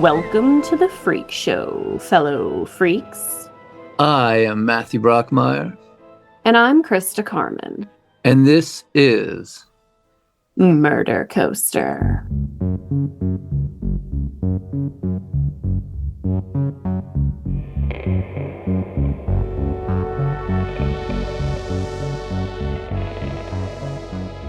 Welcome to the Freak Show, fellow freaks. I am Matthew Brockmeyer. And I'm Christa Carmen. And this is Murder Coaster.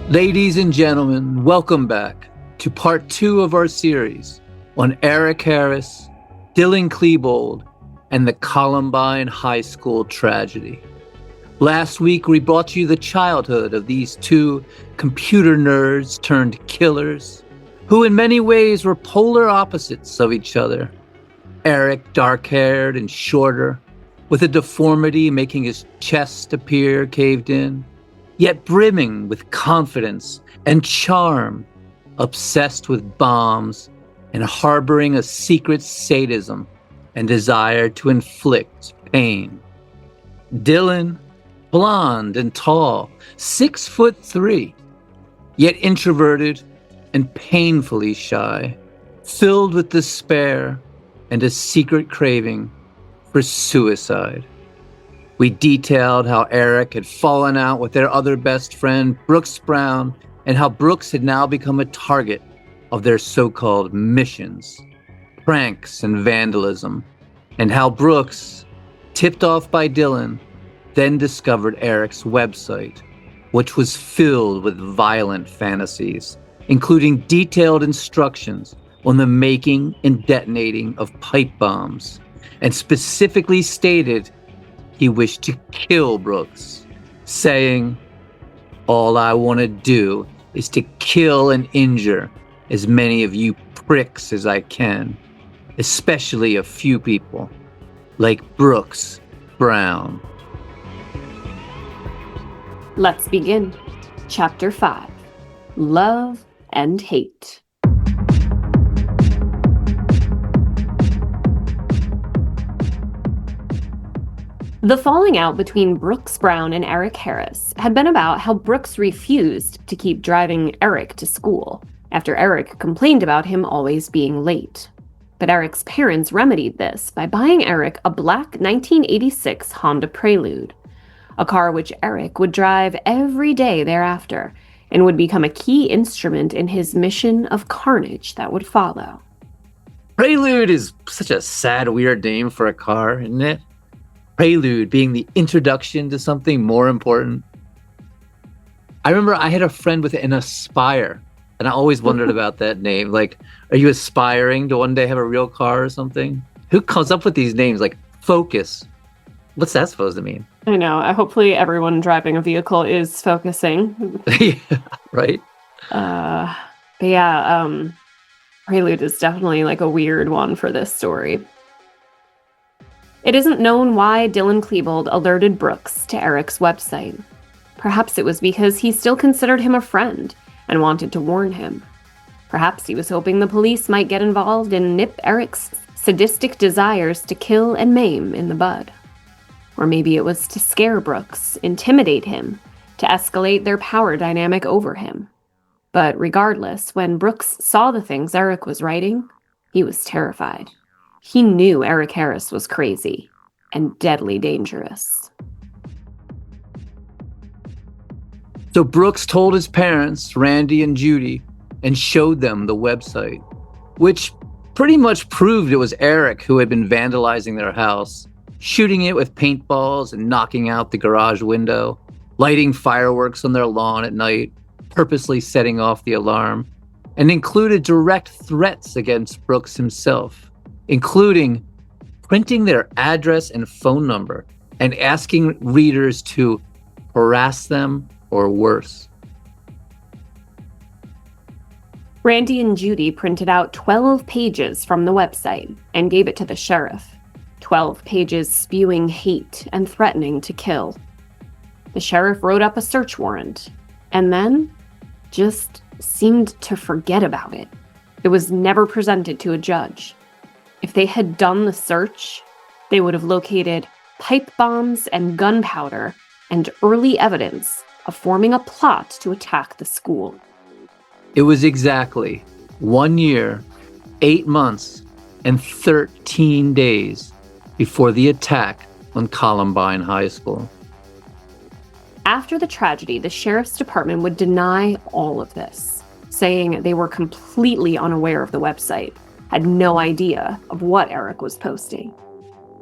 Ladies and gentlemen, welcome back to part 2 of our series on Eric Harris, Dylan Klebold, and the Columbine High School tragedy. Last week, we brought you the childhood of these two computer nerds turned killers, who in many ways were polar opposites of each other. Eric, dark-haired and shorter, with a deformity making his chest appear caved in, yet brimming with confidence and charm, obsessed with bombs and harboring a secret sadism and desire to inflict pain. Dylan, blonde and tall, 6'3", yet introverted and painfully shy, filled with despair and a secret craving for suicide. We detailed how Eric had fallen out with their other best friend, Brooks Brown, and how Brooks had now become a target of their so-called missions, pranks and vandalism, and how Brooks, tipped off by Dylan, then discovered Eric's website, which was filled with violent fantasies, including detailed instructions on the making and detonating of pipe bombs, and specifically stated he wished to kill Brooks, saying, "All I want to do is to kill and injure as many of you pricks as I can, especially a few people like Brooks Brown." Let's begin. Chapter 5, Love and Hate. The falling out between Brooks Brown and Eric Harris had been about how Brooks refused to keep driving Eric to school after Eric complained about him always being late. But Eric's parents remedied this by buying Eric a black 1986 Honda Prelude, a car which Eric would drive every day thereafter and would become a key instrument in his mission of carnage that would follow. Prelude is such a sad, weird name for a car, isn't it? Prelude being the introduction to something more important. I remember I had a friend with an Aspire, and I always wondered about that name. Like, are you aspiring to one day have a real car or something? Who comes up with these names? Like, Focus. What's that supposed to mean? I know. Hopefully everyone driving a vehicle is focusing. Yeah, right? But yeah, Prelude is definitely like a weird one for this story. It isn't known why Dylan Klebold alerted Brooks to Eric's website. Perhaps it was because he still considered him a friend and wanted to warn him. Perhaps he was hoping the police might get involved and nip Eric's sadistic desires to kill and maim in the bud. Or maybe it was to scare Brooks, intimidate him, to escalate their power dynamic over him. But regardless, when Brooks saw the things Eric was writing, he was terrified. He knew Eric Harris was crazy and deadly dangerous. So Brooks told his parents, Randy and Judy, and showed them the website, which pretty much proved it was Eric who had been vandalizing their house, shooting it with paintballs and knocking out the garage window, lighting fireworks on their lawn at night, purposely setting off the alarm, and included direct threats against Brooks himself, including printing their address and phone number and asking readers to harass them or worse. Randy and Judy printed out 12 pages from the website and gave it to the sheriff. 12 pages spewing hate and threatening to kill. The sheriff wrote up a search warrant and then just seemed to forget about it. It was never presented to a judge. If they had done the search, they would have located pipe bombs and gunpowder and early evidence of forming a plot to attack the school. It was exactly 1 year, 8 months, and 13 days before the attack on Columbine High School. After the tragedy, the sheriff's department would deny all of this, saying they were completely unaware of the website, had no idea of what Eric was posting.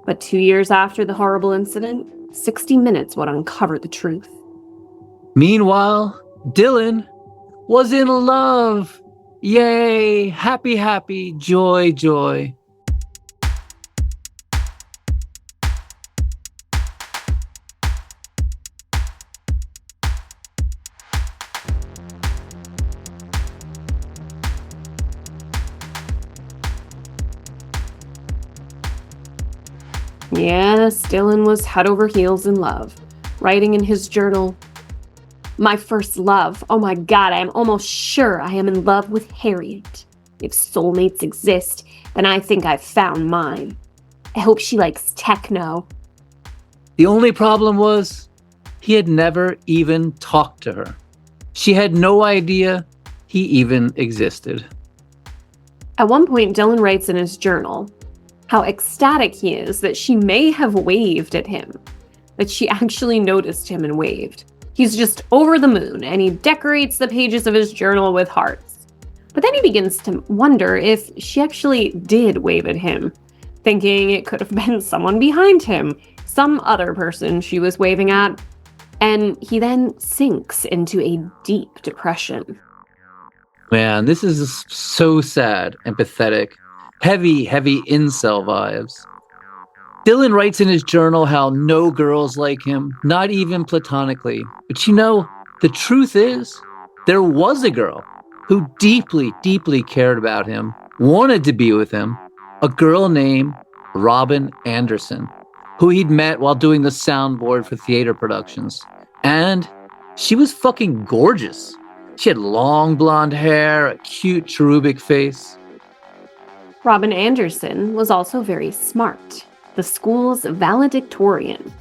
But 2 years after the horrible incident, 60 Minutes would uncover the truth. Meanwhile, Dylan was in love. Yay! Happy, happy, joy, joy. Yes, Dylan was head over heels in love, writing in his journal, "My first love. Oh my God, I am almost sure I am in love with Harriet. If soulmates exist, then I think I've found mine. I hope she likes techno." The only problem was he had never even talked to her. She had no idea he even existed. At one point, Dylan writes in his journal how ecstatic he is that she may have waved at him, that she actually noticed him and waved. He's just over the moon, and he decorates the pages of his journal with hearts. But then he begins to wonder if she actually did wave at him, thinking it could have been someone behind him, some other person she was waving at. And he then sinks into a deep depression. Man, this is so sad and pathetic. Heavy, heavy incel vibes. Dylan writes in his journal how no girls like him, not even platonically. But you know, the truth is, there was a girl who deeply, deeply cared about him, wanted to be with him, a girl named Robin Anderson, who he'd met while doing the soundboard for theater productions. And she was fucking gorgeous. She had long blonde hair, a cute cherubic face. Robin Anderson was also very smart, the school's valedictorian,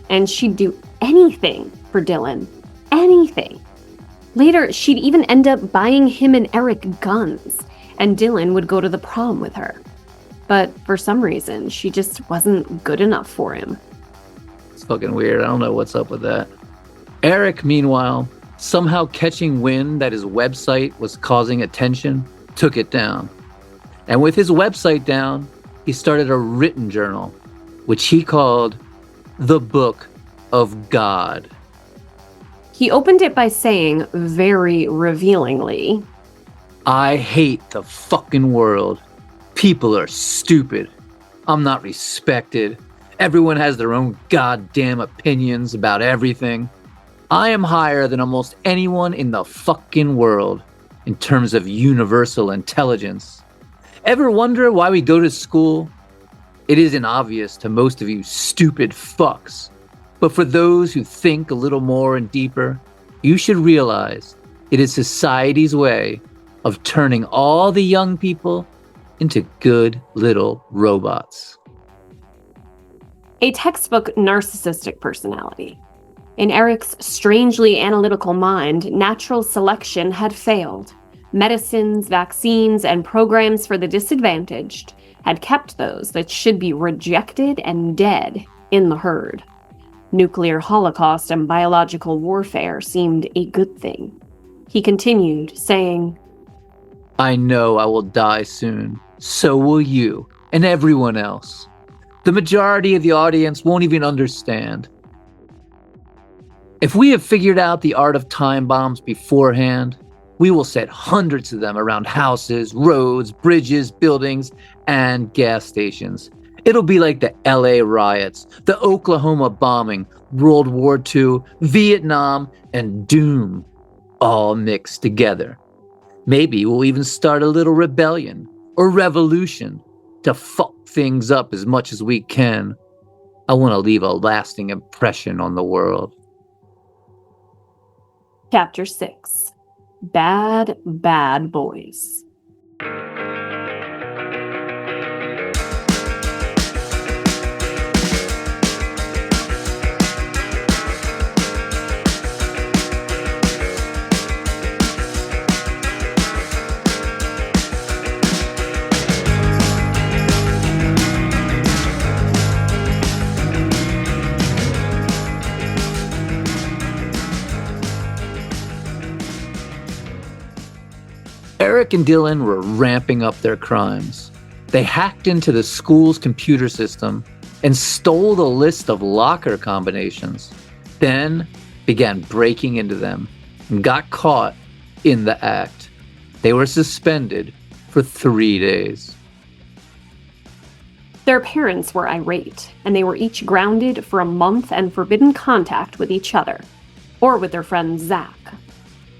and she'd do anything for Dylan. Anything. Later, she'd even end up buying him and Eric guns, and Dylan would go to the prom with her. But for some reason, she just wasn't good enough for him. It's fucking weird. I don't know what's up with that. Eric, meanwhile, somehow catching wind that his website was causing attention, took it down. And with his website down, he started a written journal, which he called The Book of God. He opened it by saying, very revealingly, "I hate the fucking world. People are stupid. I'm not respected. Everyone has their own goddamn opinions about everything. I am higher than almost anyone in the fucking world in terms of universal intelligence. Ever wonder why we go to school? It isn't obvious to most of you stupid fucks. But for those who think a little more and deeper, you should realize it is society's way of turning all the young people into good little robots." A textbook narcissistic personality. In Eric's strangely analytical mind, natural selection had failed. Medicines, vaccines, and programs for the disadvantaged had kept those that should be rejected and dead in the herd. Nuclear holocaust and biological warfare seemed a good thing. He continued, saying, "I know I will die soon. So will you and everyone else. The majority of the audience won't even understand. If we have figured out the art of time bombs beforehand, we will set hundreds of them around houses, roads, bridges, buildings, and gas stations. It'll be like the LA riots, the Oklahoma bombing, World War II, Vietnam, and doom, all mixed together. Maybe we'll even start a little rebellion or revolution to fuck things up as much as we can. I want to leave a lasting impression on the world." Chapter 6. Bad, Bad Boys. Eric and Dylan were ramping up their crimes. They hacked into the school's computer system and stole the list of locker combinations, then began breaking into them and got caught in the act. They were suspended for 3 days. Their parents were irate, and they were each grounded for a month and forbidden contact with each other, or with their friend Zach.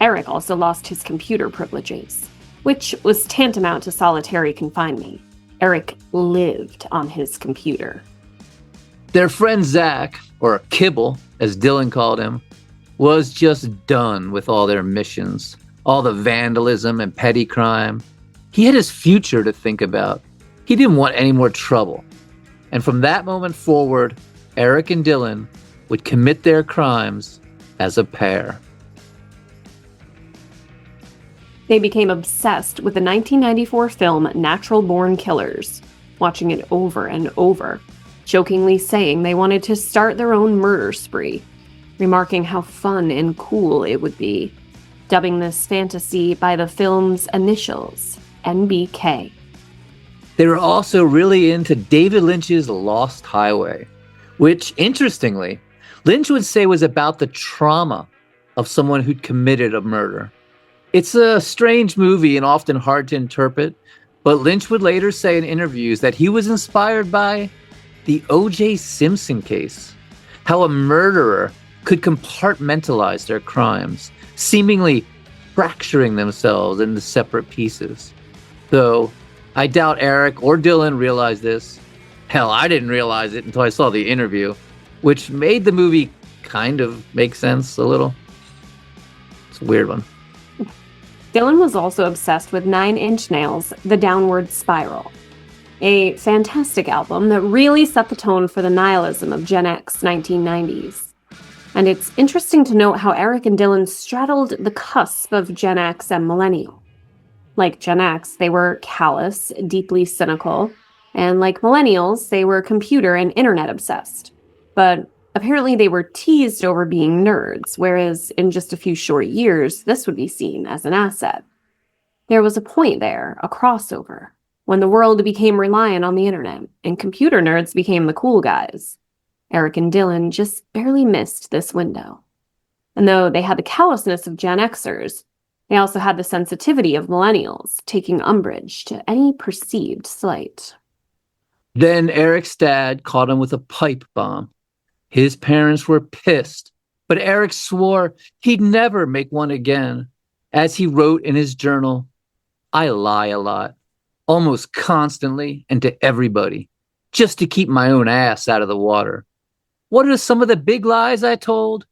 Eric also lost his computer privileges, which was tantamount to solitary confinement. Eric lived on his computer. Their friend Zach, or Kibble, as Dylan called him, was just done with all their missions, all the vandalism and petty crime. He had his future to think about. He didn't want any more trouble. And from that moment forward, Eric and Dylan would commit their crimes as a pair. They became obsessed with the 1994 film Natural Born Killers, watching it over and over, jokingly saying they wanted to start their own murder spree, remarking how fun and cool it would be, dubbing this fantasy by the film's initials, NBK. They were also really into David Lynch's Lost Highway, which, interestingly, Lynch would say was about the trauma of someone who'd committed a murder. It's a strange movie and often hard to interpret, but Lynch would later say in interviews that he was inspired by the O.J. Simpson case, how a murderer could compartmentalize their crimes, seemingly fracturing themselves into separate pieces. Though I doubt Eric or Dylan realized this. Hell, I didn't realize it until I saw the interview, which made the movie kind of make sense a little. It's a weird one. Dylan was also obsessed with Nine Inch Nails' The Downward Spiral, a fantastic album that really set the tone for the nihilism of Gen X 1990s. And it's interesting to note how Eric and Dylan straddled the cusp of Gen X and Millennial. Like Gen X, they were callous, deeply cynical, and like millennials, they were computer and internet obsessed. But apparently they were teased over being nerds, whereas in just a few short years, this would be seen as an asset. There was a point there, a crossover, when the world became reliant on the internet, and computer nerds became the cool guys. Eric and Dylan just barely missed this window. And though they had the callousness of Gen Xers, they also had the sensitivity of millennials, taking umbrage to any perceived slight. Then Eric's dad caught him with a pipe bomb. His parents were pissed, but Eric swore he'd never make one again. As he wrote in his journal, "I lie a lot, almost constantly and to everybody, just to keep my own ass out of the water. What are some of the big lies I told?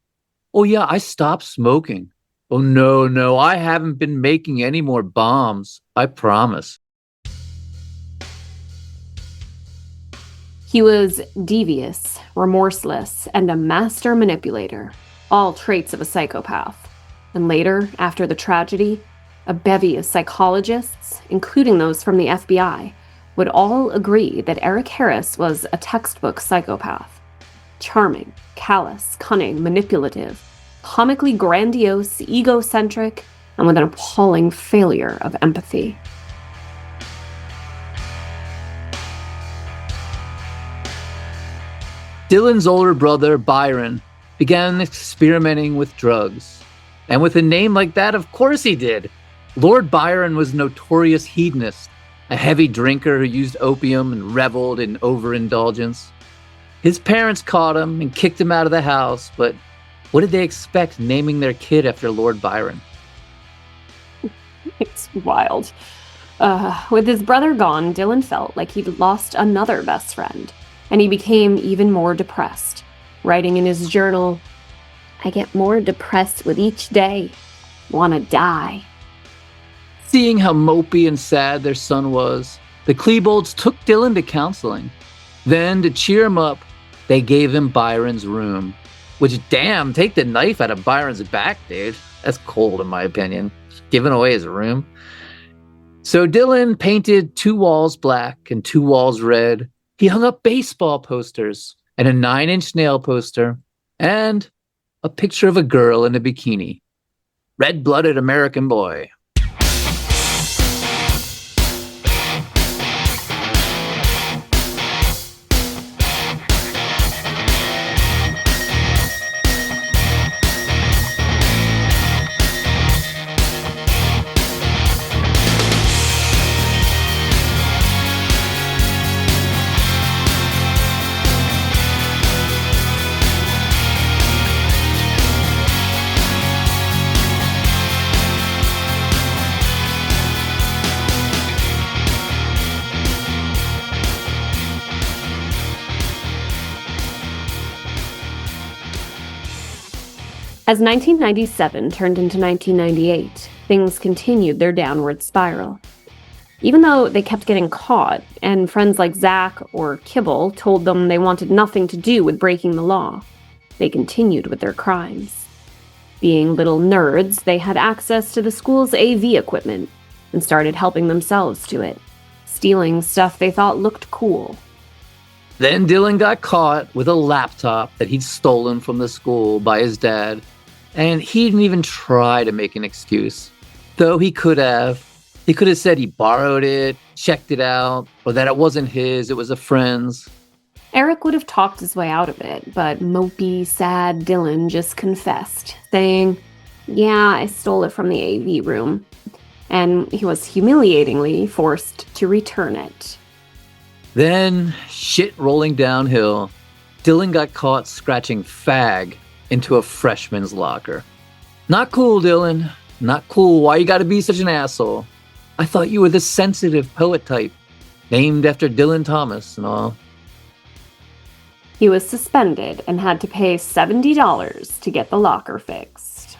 Oh yeah, I stopped smoking. Oh no, I haven't been making any more bombs, I promise." He was devious, remorseless, and a master manipulator, all traits of a psychopath. And later, after the tragedy, a bevy of psychologists, including those from the FBI, would all agree that Eric Harris was a textbook psychopath. Charming, callous, cunning, manipulative, comically grandiose, egocentric, and with an appalling failure of empathy. Dylan's older brother, Byron, began experimenting with drugs. And with a name like that, of course he did. Lord Byron was a notorious hedonist, a heavy drinker who used opium and reveled in overindulgence. His parents caught him and kicked him out of the house, but what did they expect naming their kid after Lord Byron? It's wild. With his brother gone, Dylan felt like he'd lost another best friend, and he became even more depressed, writing in his journal, "I get more depressed with each day. Wanna die." Seeing how mopey and sad their son was, the Klebolds took Dylan to counseling. Then, to cheer him up, they gave him Byron's room. Which, damn, take the knife out of Byron's back, dude. That's cold, in my opinion. Giving away his room. So Dylan painted 2 walls black and 2 walls red. He hung up baseball posters and a 9-inch nail poster and a picture of a girl in a bikini. Red-blooded American boy. As 1997 turned into 1998, things continued their downward spiral. Even though they kept getting caught, and friends like Zach or Kibble told them they wanted nothing to do with breaking the law, they continued with their crimes. Being little nerds, they had access to the school's AV equipment and started helping themselves to it, stealing stuff they thought looked cool. Then Dylan got caught with a laptop that he'd stolen from the school by his dad, and he didn't even try to make an excuse, though he could have. He could have said he borrowed it, checked it out, or that it wasn't his, it was a friend's. Eric would have talked his way out of it, but mopey, sad Dylan just confessed, saying, "Yeah, I stole it from the AV room," and he was humiliatingly forced to return it. Then, shit rolling downhill, Dylan got caught scratching fag into a freshman's locker. Not cool, Dylan. Not cool. Why you gotta be such an asshole? I thought you were the sensitive poet type, named after Dylan Thomas and all. He was suspended and had to pay $70 to get the locker fixed.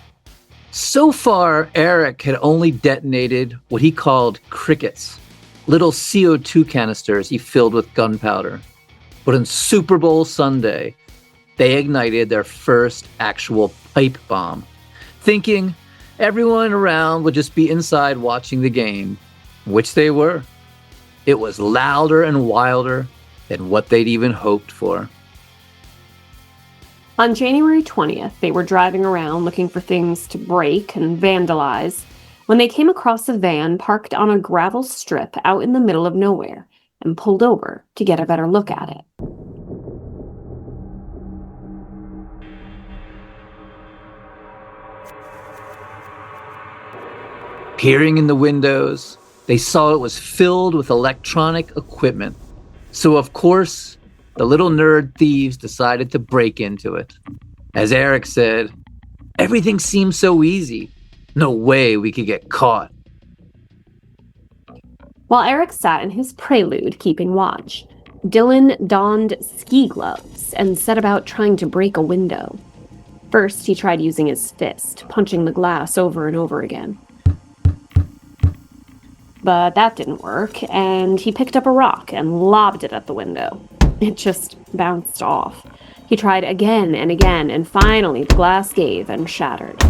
So far, Eric had only detonated what he called crickets, little CO2 canisters he filled with gunpowder. But on Super Bowl Sunday, they ignited their first actual pipe bomb, thinking everyone around would just be inside watching the game, which they were. It was louder and wilder than what they'd even hoped for. On January 20th, they were driving around looking for things to break and vandalize when they came across a van parked on a gravel strip out in the middle of nowhere and pulled over to get a better look at it. Peering in the windows, they saw it was filled with electronic equipment. So, of course, the little nerd thieves decided to break into it. As Eric said, everything seemed so easy. No way we could get caught. While Eric sat in his prelude keeping watch, Dylan donned ski gloves and set about trying to break a window. First, he tried using his fist, punching the glass over and over again. But that didn't work, and he picked up a rock and lobbed it at the window. It just bounced off. He tried again and again, and finally the glass gave and shattered.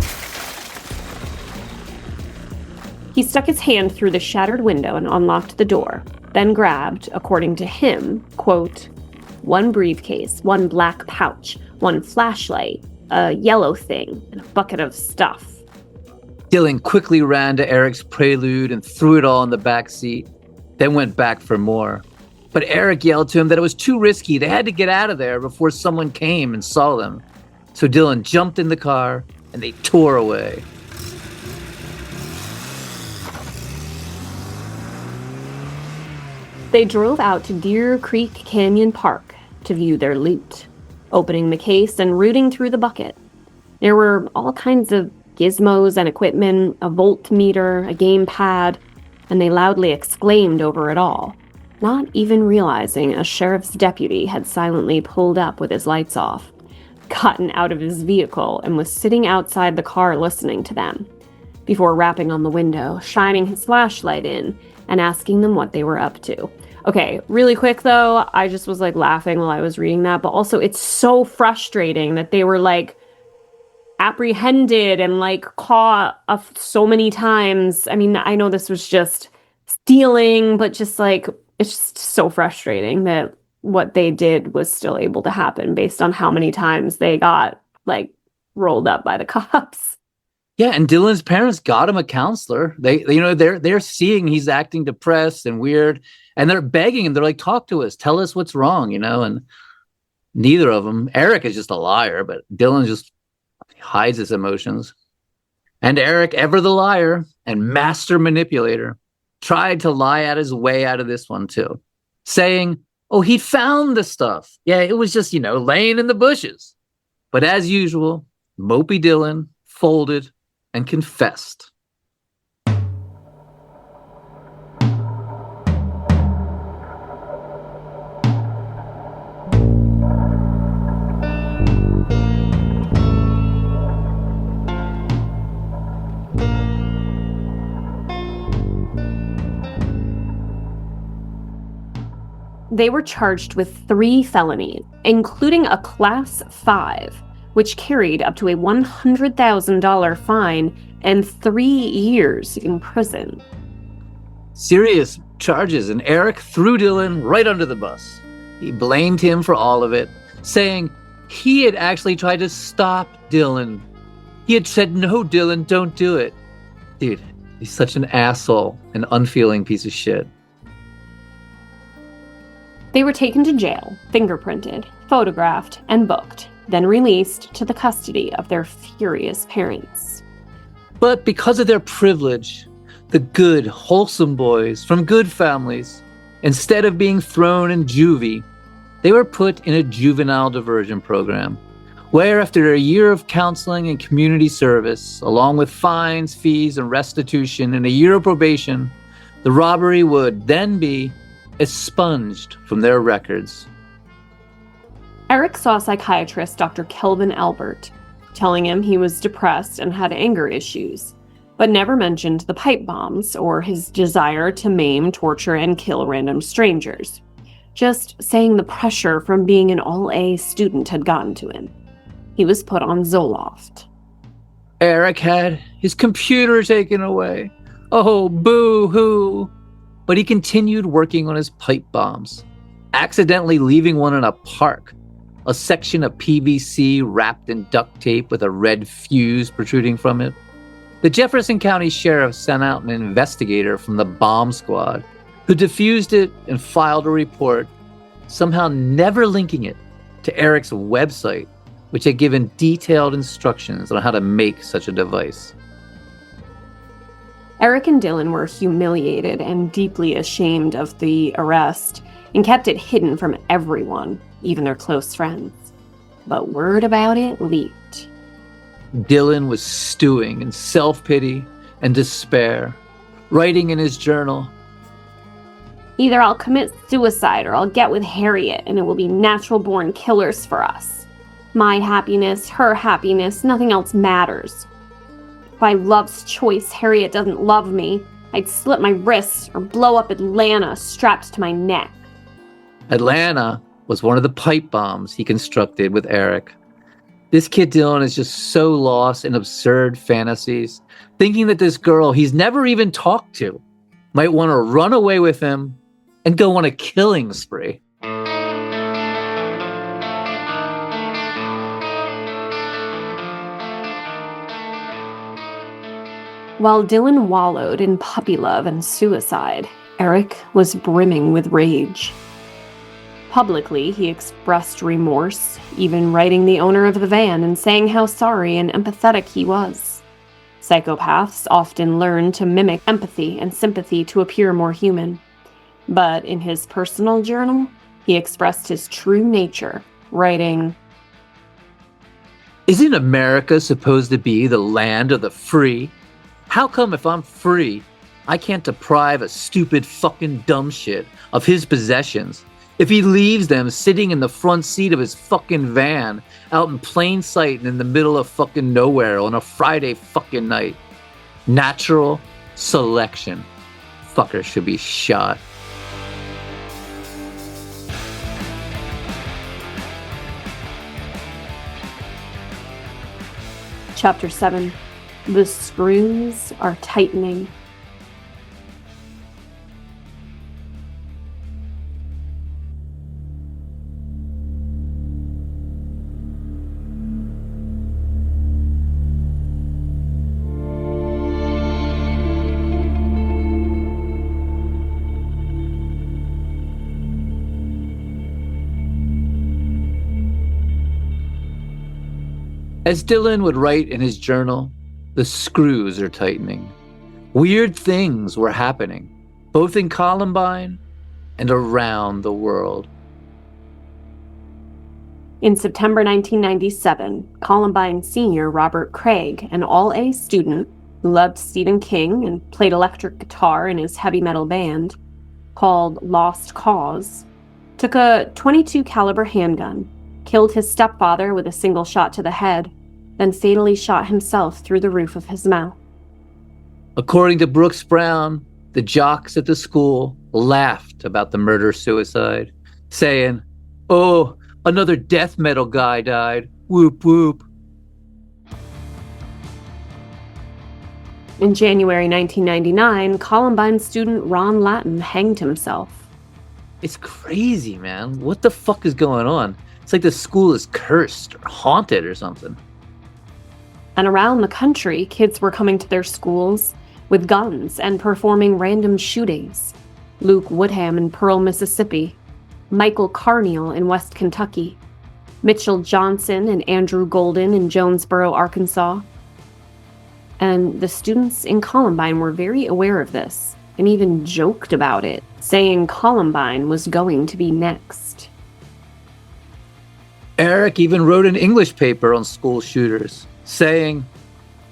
He stuck his hand through the shattered window and unlocked the door, then grabbed, according to him, quote, one briefcase, one black pouch, one flashlight, a yellow thing, and a bucket of stuff. Dylan quickly ran to Eric's prelude and threw it all in the back seat, then went back for more. But Eric yelled to him that it was too risky. They had to get out of there before someone came and saw them. So Dylan jumped in the car and they tore away. They drove out to Deer Creek Canyon Park to view their loot, opening the case and rooting through the bucket. There were all kinds of gizmos and equipment, a voltmeter, a gamepad, and they loudly exclaimed over it all, not even realizing a sheriff's deputy had silently pulled up with his lights off, gotten out of his vehicle, and was sitting outside the car listening to them, before rapping on the window, shining his flashlight in, and asking them what they were up to. Okay, really quick though, I just was laughing while I was reading that, but also it's so frustrating that they were apprehended and caught so many times. I mean, I know this was just stealing, but just it's just so frustrating that what they did was still able to happen based on how many times they got rolled up by the cops. Yeah, and Dylan's parents got him a counselor. They're seeing he's acting depressed and weird, and they're begging him. They're like, "Talk to us, tell us what's wrong," and neither of them. Eric is just a liar, but Dylan just hides his emotions. And Eric, ever the liar and master manipulator, tried to lie out his way out of this one too, saying, oh, he found the stuff. Yeah, it was just, laying in the bushes. But as usual, mopey Dylan folded and confessed. They were charged with 3 felonies, including a Class 5, which carried up to a $100,000 fine and 3 years in prison. Serious charges, and Eric threw Dylan right under the bus. He blamed him for all of it, saying he had actually tried to stop Dylan. He had said, "No, Dylan, don't do it." Dude, he's such an asshole, an unfeeling piece of shit. They were taken to jail, fingerprinted, photographed, and booked, then released to the custody of their furious parents. But because of their privilege, the good, wholesome boys from good families, instead of being thrown in juvie, they were put in a juvenile diversion program, where after a year of counseling and community service, along with fines, fees, and restitution, and a year of probation, the robbery would then be expunged from their records. Eric saw psychiatrist Dr. Kelvin Albert, telling him he was depressed and had anger issues, but never mentioned the pipe bombs or his desire to maim, torture, and kill random strangers, just saying the pressure from being an all-A student had gotten to him. He was put on Zoloft. Eric had his computer taken away. Oh, boo-hoo. But he continued working on his pipe bombs, accidentally leaving one in a park, a section of PVC wrapped in duct tape with a red fuse protruding from it. The Jefferson County Sheriff sent out an investigator from the bomb squad who defused it and filed a report, somehow never linking it to Eric's website, which had given detailed instructions on how to make such a device. Eric and Dylan were humiliated and deeply ashamed of the arrest and kept it hidden from everyone, even their close friends. But word about it leaked. Dylan was stewing in self-pity and despair, writing in his journal, "Either I'll commit suicide or I'll get with Harriet, and it will be natural-born killers for us. My happiness, her happiness, nothing else matters. By love's choice, Harriet doesn't love me. I'd slit my wrists or blow up Atlanta strapped to my neck." Atlanta was one of the pipe bombs he constructed with Eric. This kid Dylan is just so lost in absurd fantasies, thinking that this girl he's never even talked to might want to run away with him and go on a killing spree. While Dylan wallowed in puppy love and suicide, Eric was brimming with rage. Publicly, he expressed remorse, even writing the owner of the van and saying how sorry and empathetic he was. Psychopaths often learn to mimic empathy and sympathy to appear more human. But in his personal journal, he expressed his true nature, writing, "Isn't America supposed to be the land of the free? How come if I'm free, I can't deprive a stupid fucking dumb shit of his possessions if he leaves them sitting in the front seat of his fucking van out in plain sight and in the middle of fucking nowhere on a Friday fucking night? Natural selection. Fucker should be shot." Chapter 7. The screws are tightening. As Dylan would write in his journal, the screws are tightening. Weird things were happening, both in Columbine and around the world. In September 1997, Columbine senior Robert Craig, an all-A student who loved Stephen King and played electric guitar in his heavy metal band, called Lost Cause, took a .22 caliber handgun, killed his stepfather with a single shot to the head, then fatally shot himself through the roof of his mouth. According to Brooks Brown, the jocks at the school laughed about the murder-suicide, saying, "Oh, another death metal guy died. Whoop whoop." In January 1999, Columbine student Ron Latin hanged himself. It's crazy, man. What the fuck is going on? It's like the school is cursed or haunted or something. And around the country, kids were coming to their schools with guns and performing random shootings. Luke Woodham in Pearl, Mississippi, Michael Carneal in West Kentucky, Mitchell Johnson and Andrew Golden in Jonesboro, Arkansas. And the students in Columbine were very aware of this and even joked about it, saying Columbine was going to be next. Eric even wrote an English paper on school shooters, saying,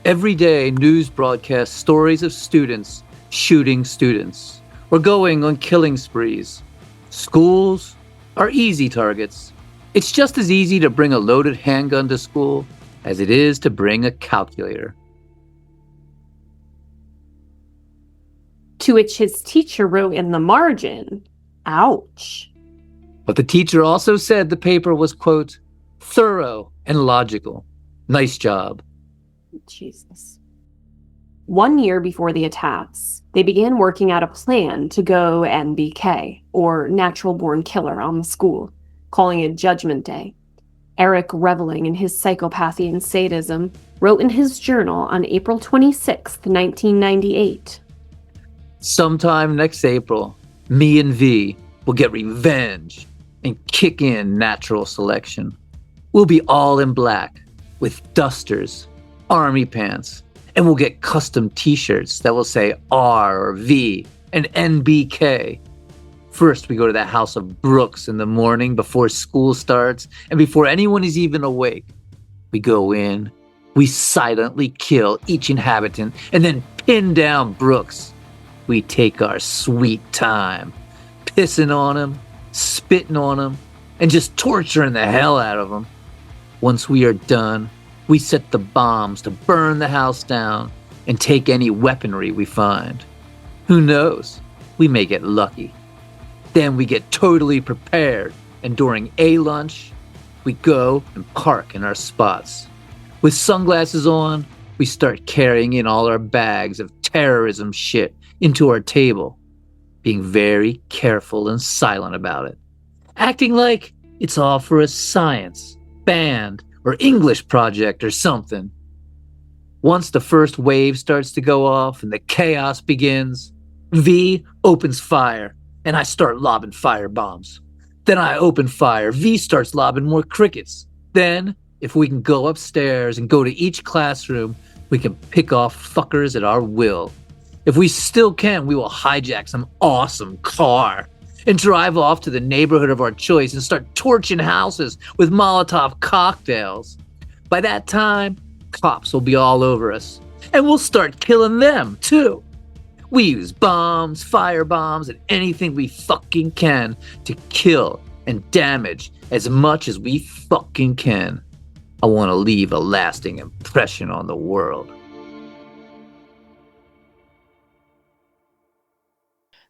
"Every day news broadcasts stories of students shooting students or going on killing sprees. Schools are easy targets. It's just as easy to bring a loaded handgun to school as it is to bring a calculator." To which his teacher wrote in the margin, "Ouch." But the teacher also said the paper was, quote, "thorough and logical. Nice job." Jesus. 1 year before the attacks, they began working out a plan to go NBK, or Natural Born Killer, on the school, calling it Judgment Day. Eric, reveling in his psychopathy and sadism, wrote in his journal on April 26, 1998. "Sometime next April, me and V will get revenge and kick in natural selection. We'll be all in black with dusters, army pants, and we'll get custom t-shirts that will say R or V and NBK. First, we go to the house of Brooks in the morning before school starts and before anyone is even awake. We go in, we silently kill each inhabitant and then pin down Brooks. We take our sweet time, pissing on him, spitting on him, and just torturing the hell out of him. Once we are done, we set the bombs to burn the house down and take any weaponry we find. Who knows? We may get lucky. Then we get totally prepared, and during a lunch, we go and park in our spots. With sunglasses on, we start carrying in all our bags of terrorism shit into our table, being very careful and silent about it, acting like it's all for a science, band, or English project or something. Once the first wave starts to go off and the chaos begins, V opens fire, and I start lobbing fire bombs. Then I open fire, V starts lobbing more crickets. Then, if we can go upstairs and go to each classroom, we can pick off fuckers at our will. If we still can, we will hijack some awesome car and drive off to the neighborhood of our choice and start torching houses with Molotov cocktails. By that time, cops will be all over us, and we'll start killing them, too. We use bombs, fire bombs, and anything we fucking can to kill and damage as much as we fucking can. I want to leave a lasting impression on the world."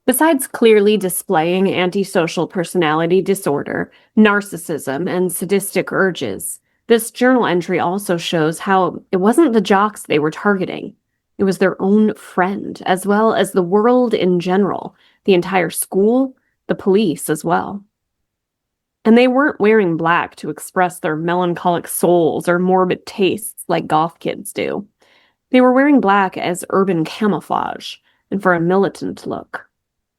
Besides clearly displaying antisocial personality disorder, narcissism, and sadistic urges, this journal entry also shows how it wasn't the jocks they were targeting. It was their own friend, as well as the world in general, the entire school, the police as well. And they weren't wearing black to express their melancholic souls or morbid tastes like goth kids do. They were wearing black as urban camouflage and for a militant look.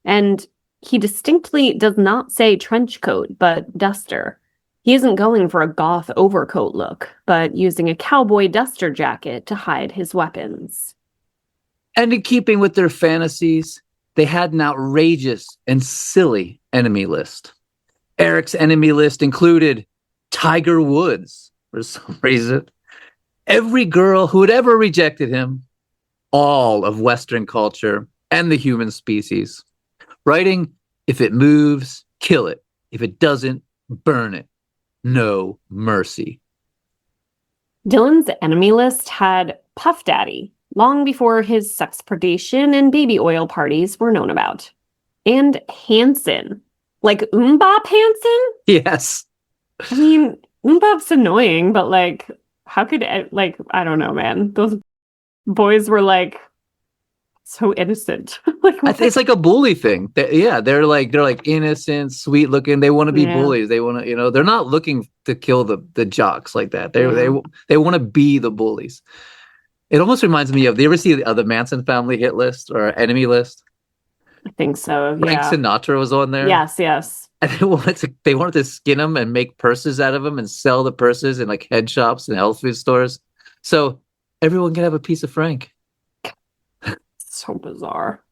And he distinctly does not say trench coat, but duster. He isn't going for a goth overcoat look, but using a cowboy duster jacket to hide his weapons. And in keeping with their fantasies, they had an outrageous and silly enemy list. Eric's enemy list included Tiger Woods, for some reason, every girl who had ever rejected him, all of Western culture and the human species, writing, "If it moves, kill it. If it doesn't, burn it. No mercy." Dylan's enemy list had Puff Daddy, long before his sex predation and baby oil parties were known about. And Hanson, Like Mbop Hansen? Yes. I mean, Mbop's annoying, but like, how could it, like, I don't know, man. Those boys were like so innocent. Like, It's like a bully thing. They're like innocent, sweet looking. They want to be bullies. They want to, they're not looking to kill the jocks like that. They want to be the bullies. It almost reminds me of, do you ever see the Manson family hit list or enemy list? I think so. Frank Sinatra was on there. Yes. And they wanted to skin him and make purses out of him and sell the purses in like head shops and health food stores. So everyone can have a piece of Frank. So bizarre.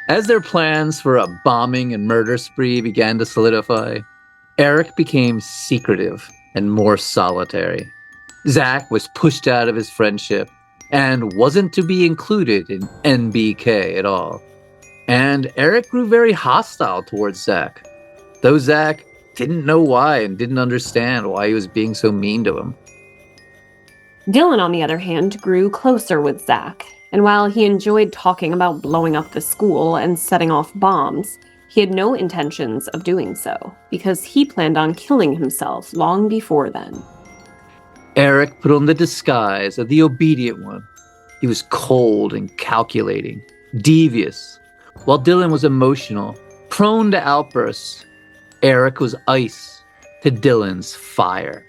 As their plans for a bombing and murder spree began to solidify, Eric became secretive and more solitary. Zach was pushed out of his friendship and wasn't to be included in NBK at all. And Eric grew very hostile towards Zach, though Zach didn't know why and didn't understand why he was being so mean to him. Dylan, on the other hand, grew closer with Zach, and while he enjoyed talking about blowing up the school and setting off bombs, he had no intentions of doing so, because he planned on killing himself long before then. Eric put on the disguise of the obedient one. He was cold and calculating, devious. While Dylan was emotional, prone to outbursts, Eric was ice to Dylan's fire.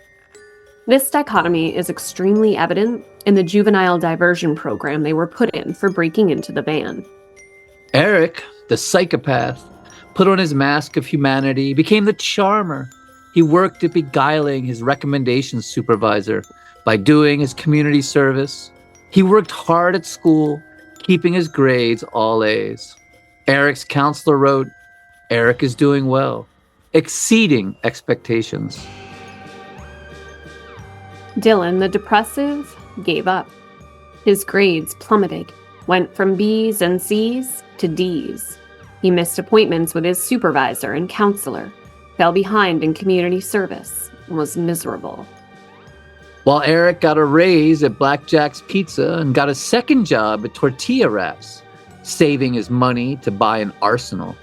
This dichotomy is extremely evident in the juvenile diversion program they were put in for breaking into the band. Eric, the psychopath, put on his mask of humanity, became the charmer. He worked at beguiling his recommendations supervisor by doing his community service. He worked hard at school, keeping his grades all A's. Eric's counselor wrote, "Eric is doing well, exceeding expectations." Dylan, the depressive, gave up. His grades plummeted, went from B's and C's to D's. He missed appointments with his supervisor and counselor, fell behind in community service, and was miserable. While Eric got a raise at Blackjack's Pizza and got a second job at Tortilla Wraps, saving his money to buy an arsenal,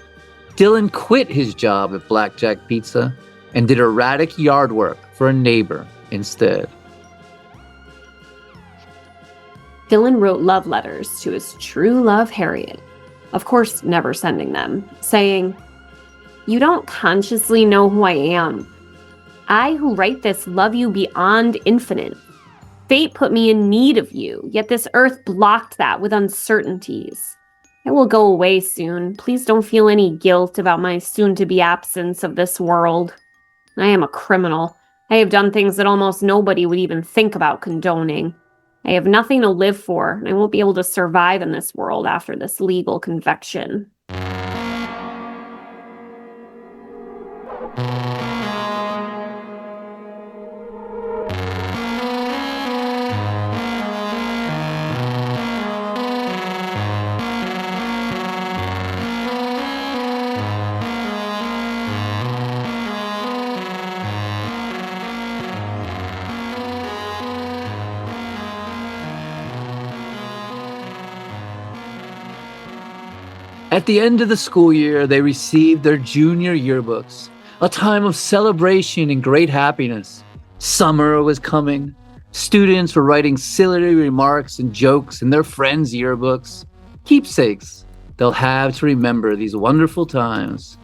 Dylan quit his job at Blackjack Pizza and did erratic yard work for a neighbor instead. Dylan wrote love letters to his true love, Harriet, of course never sending them, saying, "You don't consciously know who I am. I who write this love you beyond infinite. Fate put me in need of you, yet this earth blocked that with uncertainties. I will go away soon. Please don't feel any guilt about my soon-to-be absence of this world. I am a criminal. I have done things that almost nobody would even think about condoning. I have nothing to live for, and I won't be able to survive in this world after this legal conviction." At the end of the school year, they received their junior yearbooks, a time of celebration and great happiness. Summer was coming. Students were writing silly remarks and jokes in their friends' yearbooks, keepsakes they'll have to remember these wonderful times.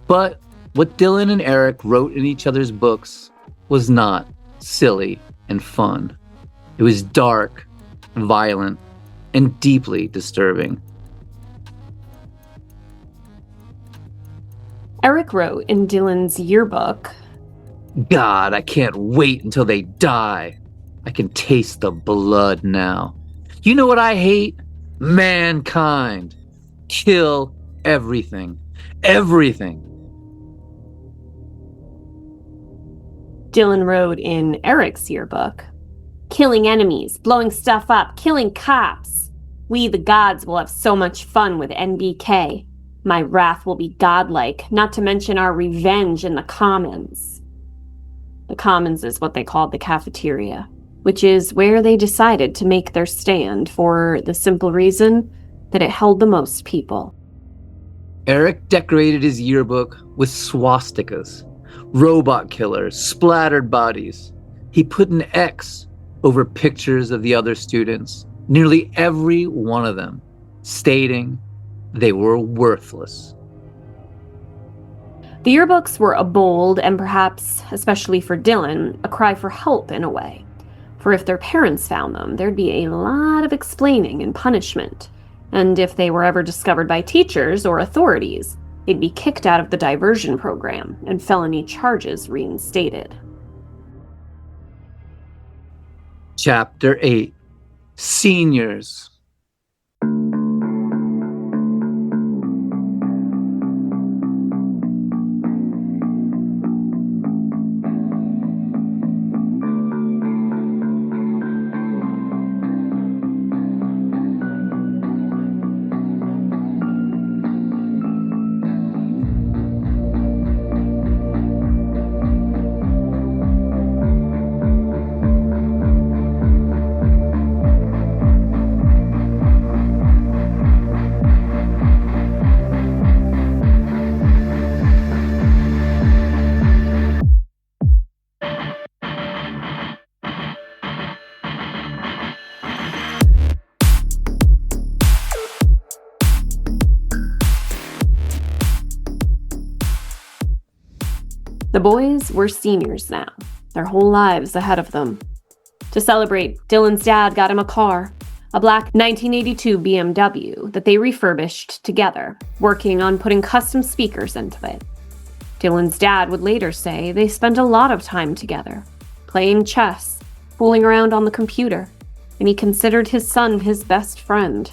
But what Dylan and Eric wrote in each other's books was not silly and fun. It was dark, violent, and deeply disturbing. Eric wrote in Dylan's yearbook, "God, I can't wait until they die. I can taste the blood now. You know what I hate? Mankind. Kill everything. Everything." Dylan wrote in Eric's yearbook, "Killing enemies, blowing stuff up, killing cops. We, the gods, will have so much fun with NBK. My wrath will be godlike, not to mention our revenge in the Commons." The Commons is what they called the cafeteria, which is where they decided to make their stand for the simple reason that it held the most people. Eric decorated his yearbook with swastikas, robot killers, splattered bodies. He put an X over pictures of the other students, nearly every one of them, stating they were worthless. The yearbooks were a bold and perhaps, especially for Dylan, a cry for help in a way. For if their parents found them, there'd be a lot of explaining and punishment. And if they were ever discovered by teachers or authorities, they'd be kicked out of the diversion program and felony charges reinstated. Chapter 8. Seniors. The boys were seniors now, their whole lives ahead of them. To celebrate, Dylan's dad got him a car, a black 1982 BMW that they refurbished together, working on putting custom speakers into it. Dylan's dad would later say they spent a lot of time together, playing chess, fooling around on the computer, and he considered his son his best friend.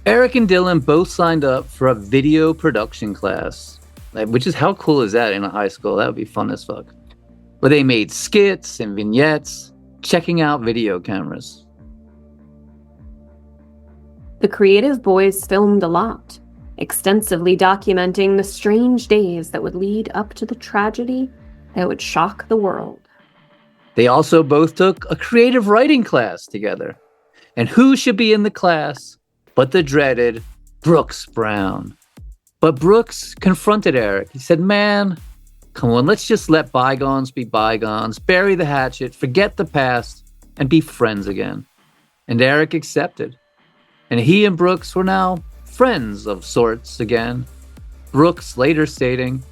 Eric and Dylan both signed up for a video production class, which is, how cool is that in a high school? That would be fun as fuck. Where they made skits and vignettes, checking out video cameras. The creative boys filmed a lot, extensively documenting the strange days that would lead up to the tragedy that would shock the world. They also both took a creative writing class together. And who should be in the class but the dreaded Brooks Brown? But Brooks confronted Eric. He said, man, come on, let's just let bygones be bygones, bury the hatchet, forget the past, and be friends again. And Eric accepted. And he and Brooks were now friends of sorts again. Brooks later stating,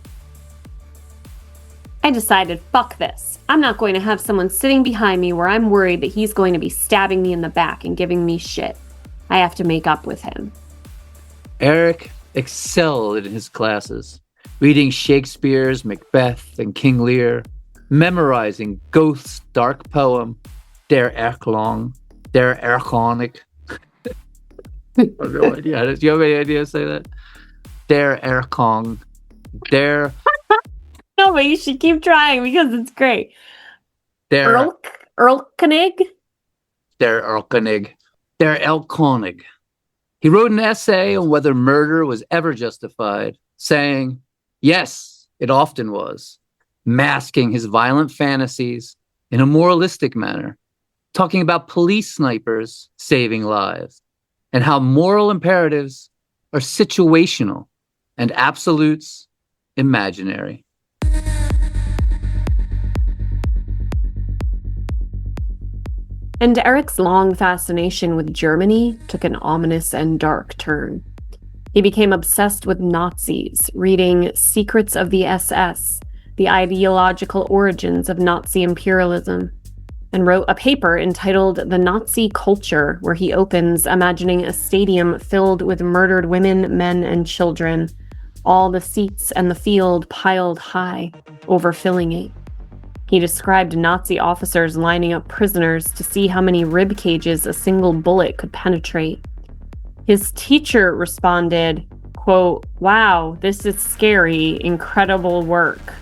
I decided, fuck this. I'm not going to have someone sitting behind me where I'm worried that he's going to be stabbing me in the back and giving me shit. I have to make up with him. Eric excelled in his classes, reading Shakespeare's Macbeth and King Lear, memorizing Goethe's dark poem, Der Erklong, Der Erlkonig. I have no idea. Do you have any idea to say that? Der Erlkong. Der... No, but you should keep trying because it's great. Der... Erlkonig? Der Erlkonig. Der Erlkonig. He wrote an essay on whether murder was ever justified, saying, yes, it often was, masking his violent fantasies in a moralistic manner, talking about police snipers saving lives, and how moral imperatives are situational and absolutes imaginary. And Eric's long fascination with Germany took an ominous and dark turn. He became obsessed with Nazis, reading Secrets of the SS, the ideological origins of Nazi imperialism, and wrote a paper entitled The Nazi Culture, where he opens imagining a stadium filled with murdered women, men, and children, all the seats and the field piled high, overfilling it. He described Nazi officers lining up prisoners to see how many rib cages a single bullet could penetrate. His teacher responded, quote, wow, this is scary, incredible work.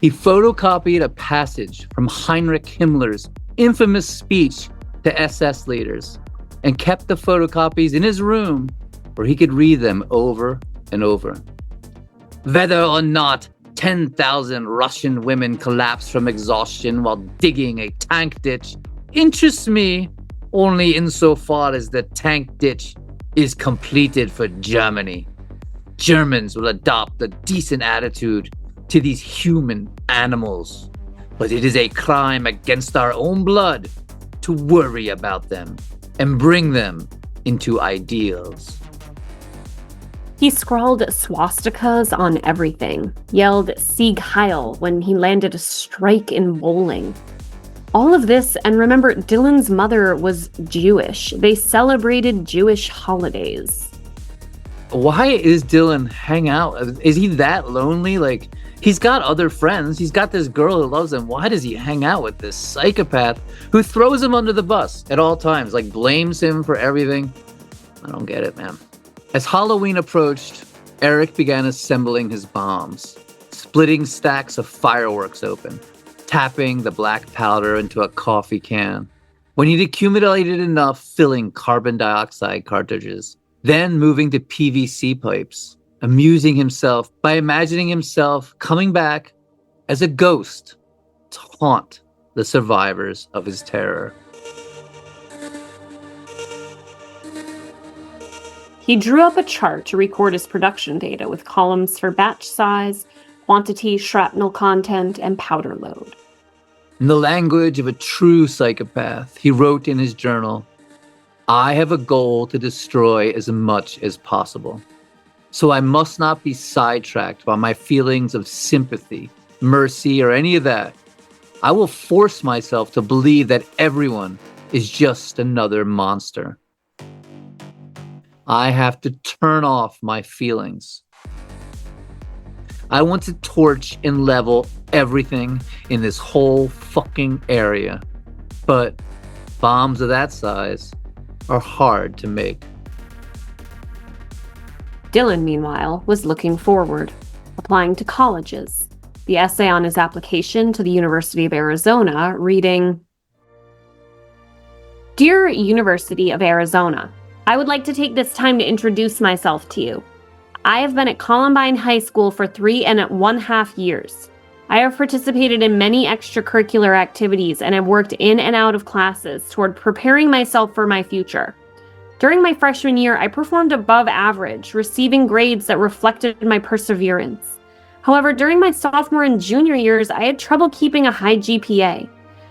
He photocopied a passage from Heinrich Himmler's infamous speech to SS leaders and kept the photocopies in his room where he could read them over and over. Whether or not 10,000 Russian women collapse from exhaustion while digging a tank ditch interests me only insofar as the tank ditch is completed for Germany. Germans will adopt a decent attitude to these human animals, but it is a crime against our own blood to worry about them and bring them into ideals. He scrawled swastikas on everything, yelled Sieg Heil when he landed a strike in bowling. All of this, and remember, Dylan's mother was Jewish. They celebrated Jewish holidays. Why is Dylan hang out? Is he that lonely? Like, he's got other friends. He's got this girl who loves him. Why does he hang out with this psychopath who throws him under the bus at all times? Like, blames him for everything? I don't get it, man. As Halloween approached, Eric began assembling his bombs, splitting stacks of fireworks open, tapping the black powder into a coffee can. When he'd accumulated enough, filling carbon dioxide cartridges, then moving to PVC pipes, amusing himself by imagining himself coming back as a ghost to haunt the survivors of his terror. He drew up a chart to record his production data with columns for batch size, quantity, shrapnel content, and powder load. In the language of a true psychopath, he wrote in his journal, "I have a goal to destroy as much as possible. So I must not be sidetracked by my feelings of sympathy, mercy, or any of that. I will force myself to believe that everyone is just another monster. I have to turn off my feelings. I want to torch and level everything in this whole fucking area. But bombs of that size are hard to make." Dylan, meanwhile, was looking forward, applying to colleges. The essay on his application to the University of Arizona reading, "Dear University of Arizona, I would like to take this time to introduce myself to you. I have been at Columbine High School for 3.5 years. I have participated in many extracurricular activities and have worked in and out of classes toward preparing myself for my future. During my freshman year, I performed above average, receiving grades that reflected my perseverance. However, during my sophomore and junior years, I had trouble keeping a high GPA.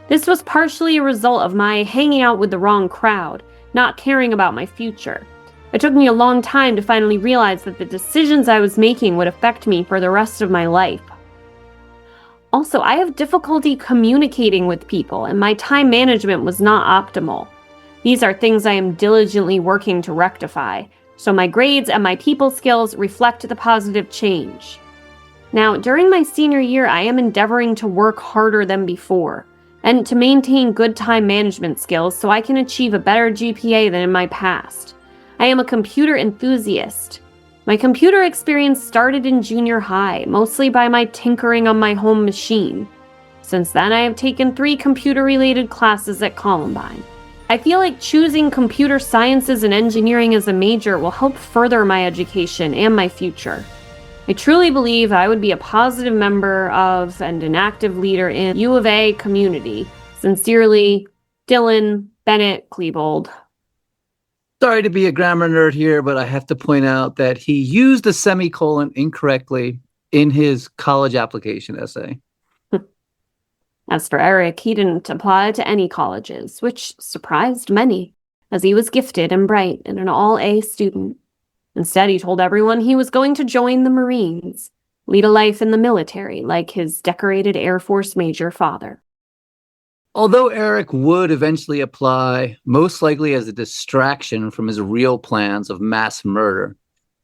This was partially a result of my hanging out with the wrong crowd, not caring about my future. It took me a long time to finally realize that the decisions I was making would affect me for the rest of my life. Also, I have difficulty communicating with people, and my time management was not optimal. These are things I am diligently working to rectify, so my grades and my people skills reflect the positive change. Now, during my senior year, I am endeavoring to work harder than before, and to maintain good time management skills so I can achieve a better GPA than in my past. I am a computer enthusiast. My computer experience started in junior high, mostly by my tinkering on my home machine. Since then, I have taken 3 computer-related classes at Columbine. I feel like choosing computer sciences and engineering as a major will help further my education and my future. I truly believe I would be a positive member of and an active leader in U of A community. Sincerely, Dylan Bennett Klebold." Sorry to be a grammar nerd here, but I have to point out that he used a semicolon incorrectly in his college application essay. As for Eric, he didn't apply to any colleges, which surprised many, as he was gifted and bright and an all-A student. Instead, he told everyone he was going to join the Marines, lead a life in the military like his decorated Air Force Major father. Although Eric would eventually apply, most likely as a distraction from his real plans of mass murder,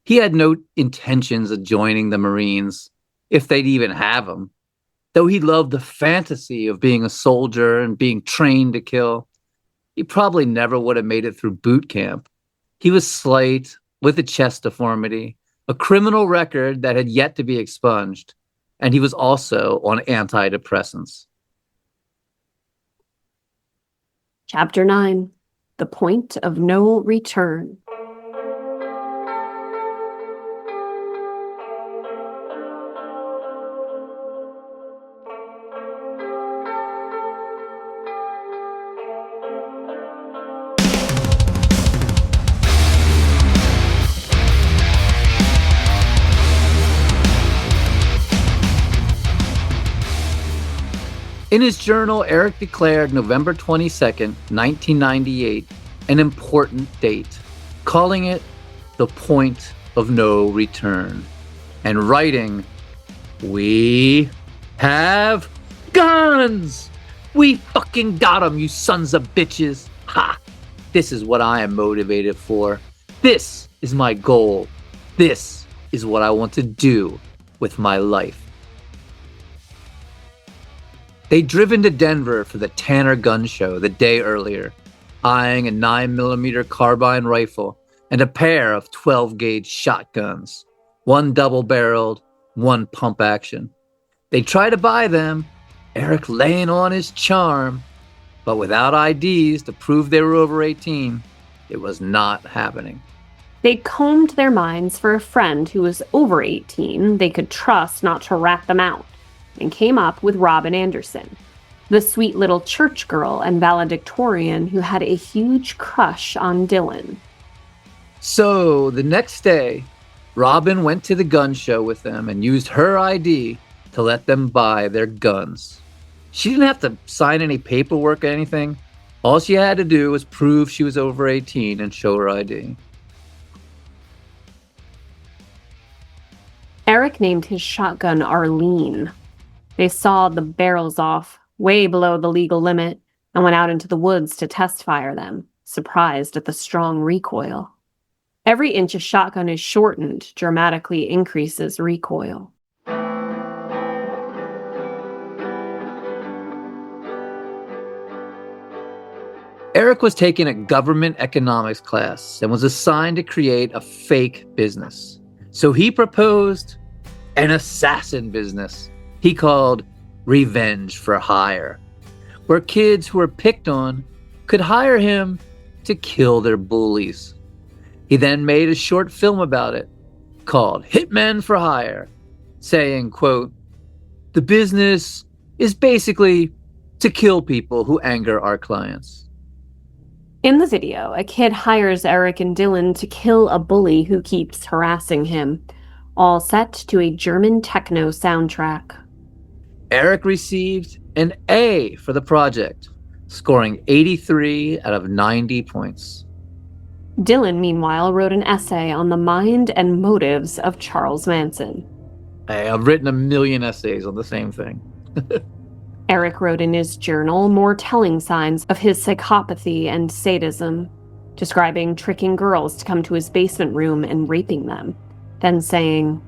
he had no intentions of joining the Marines, if they'd even have him. Though he loved the fantasy of being a soldier and being trained to kill, he probably never would have made it through boot camp. He was slight, with a chest deformity, a criminal record that had yet to be expunged, and he was also on antidepressants. Chapter 9. The Point of No Return. In his journal, Eric declared November 22nd, 1998, an important date, calling it the point of no return, and writing, "We have guns! We fucking got them, you sons of bitches! Ha! This is what I am motivated for. This is my goal. This is what I want to do with my life." They'd driven to Denver for the Tanner Gun Show the day earlier, eyeing a 9mm carbine rifle and a pair of 12-gauge shotguns, one double-barreled, one pump-action. They tried to buy them, Eric laying on his charm, but without IDs to prove they were over 18, it was not happening. They combed their minds for a friend who was over 18 they could trust not to rat them out, and came up with Robin Anderson, the sweet little church girl and valedictorian who had a huge crush on Dylan. So the next day, Robin went to the gun show with them and used her ID to let them buy their guns. She didn't have to sign any paperwork or anything. All she had to do was prove she was over 18 and show her ID. Eric named his shotgun Arlene. They sawed the barrels off, way below the legal limit, and went out into the woods to test fire them, surprised at the strong recoil. Every inch a shotgun is shortened dramatically increases recoil. Eric was taking a government economics class and was assigned to create a fake business. So he proposed an assassin business he called Revenge for Hire, where kids who were picked on could hire him to kill their bullies. He then made a short film about it called Hitmen for Hire, saying, quote, "The business is basically to kill people who anger our clients." In the video, a kid hires Eric and Dylan to kill a bully who keeps harassing him, all set to a German techno soundtrack. Eric received an A for the project, scoring 83 out of 90 points. Dylan, meanwhile, wrote an essay on the mind and motives of Charles Manson. Hey, I've written a million essays on the same thing. Eric wrote in his journal more telling signs of his psychopathy and sadism, describing tricking girls to come to his basement room and raping them, then saying,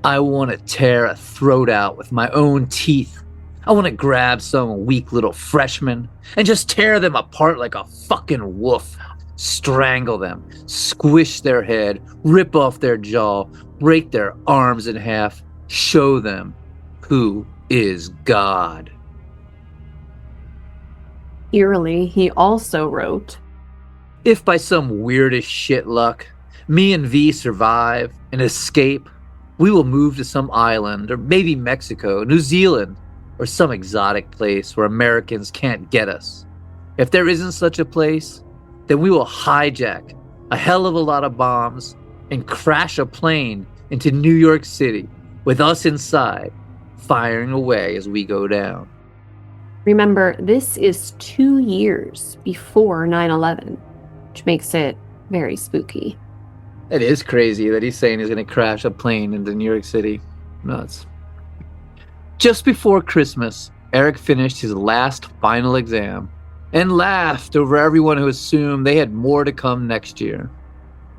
"I want to tear a throat out with my own teeth. I want to grab some weak little freshman and just tear them apart like a fucking wolf. Strangle them, squish their head, rip off their jaw, break their arms in half, show them who is God." Eerily, he also wrote, "If by some weirdest shit luck, me and V survive and escape, we will move to some island, or maybe Mexico, New Zealand, or some exotic place where Americans can't get us. If there isn't such a place, then we will hijack a hell of a lot of bombs and crash a plane into New York City with us inside, firing away as we go down." Remember, this is 2 years before 9/11, which makes it very spooky. It is crazy that he's saying he's going to crash a plane into New York City. Nuts. Just before Christmas, Eric finished his last final exam and laughed over everyone who assumed they had more to come next year.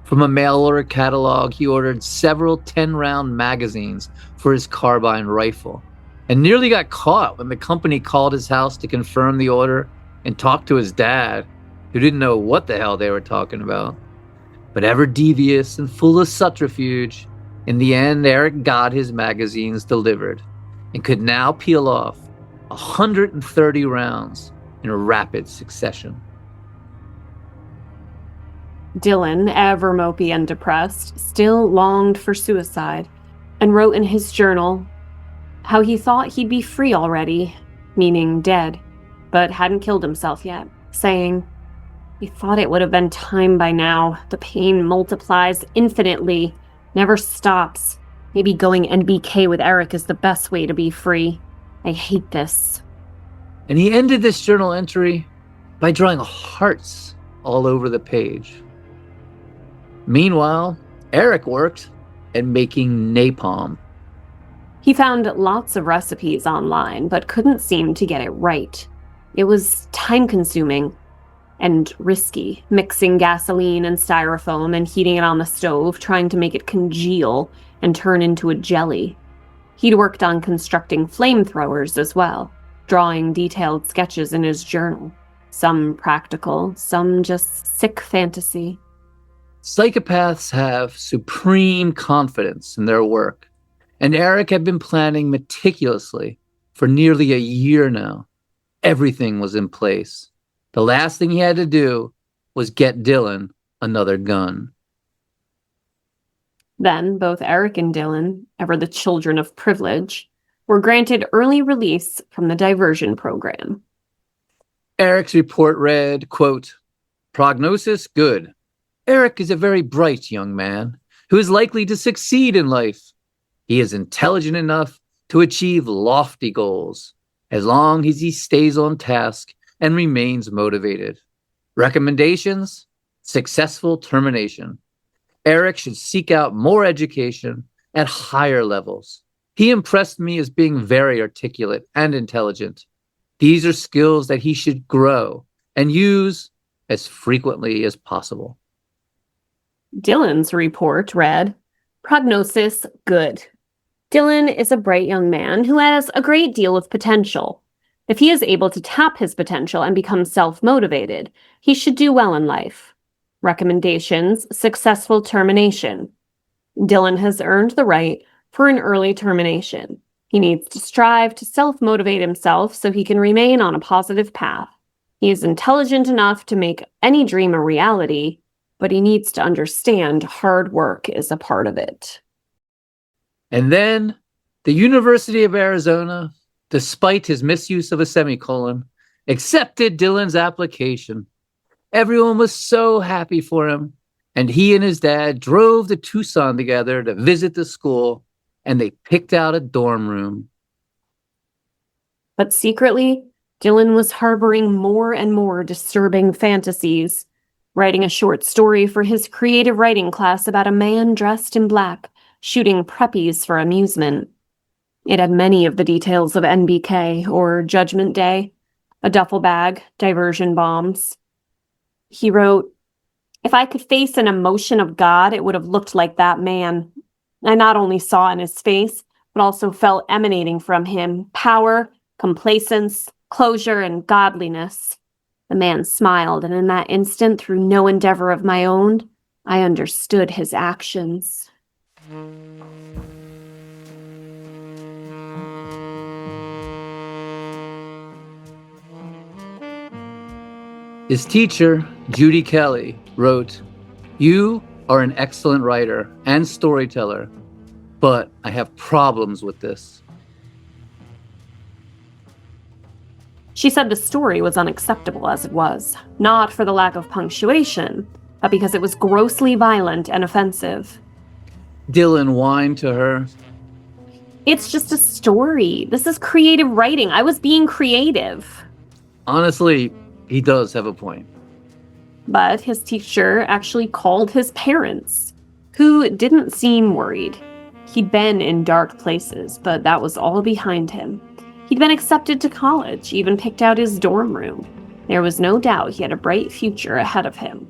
From a mail order catalog, he ordered several 10-round magazines for his carbine rifle and nearly got caught when the company called his house to confirm the order and talk to his dad, who didn't know what the hell they were talking about. But ever devious and full of subterfuge, in the end, Eric got his magazines delivered and could now peel off 130 rounds in a rapid succession. Dylan, ever mopey and depressed, still longed for suicide and wrote in his journal how he thought he'd be free already, meaning dead, but hadn't killed himself yet, saying, "He thought it would have been time by now. The pain multiplies infinitely, never stops. Maybe going NBK with Eric is the best way to be free. I hate this." And he ended this journal entry by drawing hearts all over the page. Meanwhile, Eric worked at making napalm. He found lots of recipes online, but couldn't seem to get it right. It was time-consuming and risky, mixing gasoline and styrofoam and heating it on the stove, trying to make it congeal and turn into a jelly. He'd worked on constructing flamethrowers as well, drawing detailed sketches in his journal. Some practical, some just sick fantasy. Psychopaths have supreme confidence in their work, and Eric had been planning meticulously for nearly a year now. Everything was in place. The last thing he had to do was get Dylan another gun. Then both Eric and Dylan, ever the children of privilege, were granted early release from the diversion program. Eric's report read, quote, "Prognosis good. Eric is a very bright young man who is likely to succeed in life. He is intelligent enough to achieve lofty goals, as long as he stays on task and remains motivated. Recommendations: successful termination. Eric should seek out more education at higher levels. He impressed me as being very articulate and intelligent. These are skills that he should grow and use as frequently as possible." Dylan's report read, "Prognosis good. Dylan is a bright young man who has a great deal of potential. If he is able to tap his potential and become self-motivated, he should do well in life. Recommendations: successful termination. Dylan has earned the right for an early termination. He needs to strive to self-motivate himself so he can remain on a positive path. He is intelligent enough to make any dream a reality, but he needs to understand hard work is a part of it." And then the University of Arizona, despite his misuse of a semicolon, accepted Dylan's application. Everyone was so happy for him, and he and his dad drove to Tucson together to visit the school, and they picked out a dorm room. But secretly, Dylan was harboring more and more disturbing fantasies, writing a short story for his creative writing class about a man dressed in black, shooting preppies for amusement. It had many of the details of NBK or Judgment Day, a duffel bag, diversion bombs. He wrote, "If I could face an emotion of God, it would have looked like that man. I not only saw in his face, but also felt emanating from him power, complacence, closure, and godliness." The man smiled, and in that instant, through no endeavor of my own, I understood his actions. His teacher, Judy Kelly, wrote, "You are an excellent writer and storyteller, but I have problems with this." She said the story was unacceptable as it was, not for the lack of punctuation, but because it was grossly violent and offensive. Dylan whined to her, "It's just a story. This is creative writing. I was being creative." Honestly, he does have a point. But his teacher actually called his parents, who didn't seem worried. He'd been in dark places, but that was all behind him. He'd been accepted to college, even picked out his dorm room. There was no doubt he had a bright future ahead of him.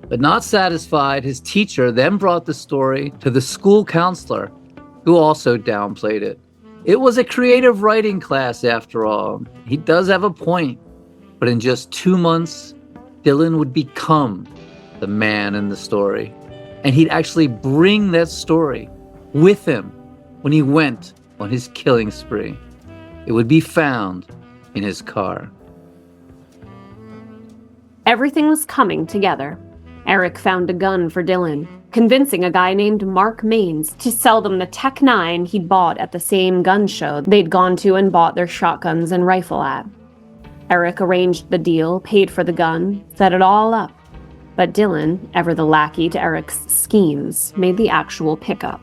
But not satisfied, his teacher then brought the story to the school counselor, who also downplayed it. It was a creative writing class after all. He does have a point. But in just 2 months, Dylan would become the man in the story. And he'd actually bring that story with him when he went on his killing spree. It would be found in his car. Everything was coming together. Eric found a gun for Dylan, convincing a guy named Mark Maines to sell them the Tech 9 he'd bought at the same gun show they'd gone to and bought their shotguns and rifle at. Eric arranged the deal, paid for the gun, set it all up. But Dylan, ever the lackey to Eric's schemes, made the actual pickup.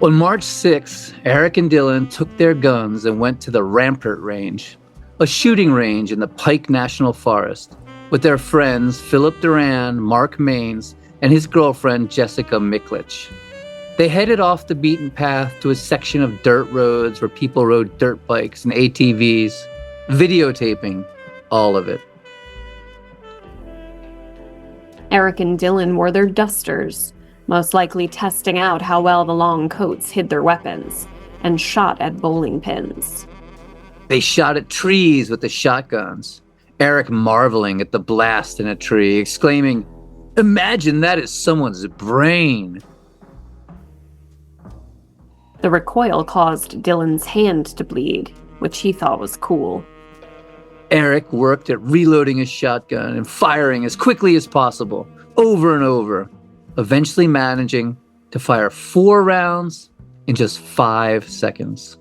On March 6th, Eric and Dylan took their guns and went to the Rampart Range, a shooting range in the Pike National Forest, with their friends Philip Duran, Mark Maines, and his girlfriend Jessica Miklich. They headed off the beaten path to a section of dirt roads where people rode dirt bikes and ATVs, videotaping all of it. Eric and Dylan wore their dusters, most likely testing out how well the long coats hid their weapons, and shot at bowling pins. They shot at trees with the shotguns, Eric marveling at the blast in a tree, exclaiming, "Imagine that is someone's brain." The recoil caused Dylan's hand to bleed, which he thought was cool. Eric worked at reloading his shotgun and firing as quickly as possible, over and over, eventually managing to fire 4 rounds in just 5 seconds.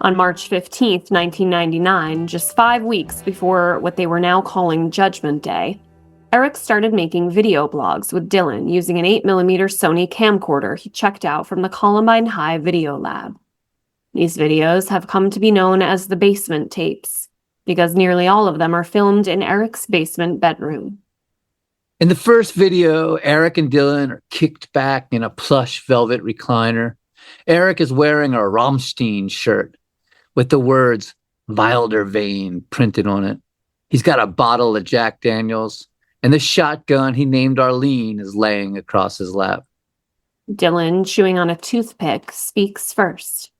On March 15th, 1999, just 5 weeks before what they were now calling Judgment Day, Eric started making video blogs with Dylan using an 8mm Sony camcorder he checked out from the Columbine High Video Lab. These videos have come to be known as the basement tapes, because nearly all of them are filmed in Eric's basement bedroom. In the first video, Eric and Dylan are kicked back in a plush velvet recliner. Eric is wearing a Rammstein shirt with the words Wilder Vein printed on it. He's got a bottle of Jack Daniels, and the shotgun he named Arlene is laying across his lap. Dylan, chewing on a toothpick, speaks first.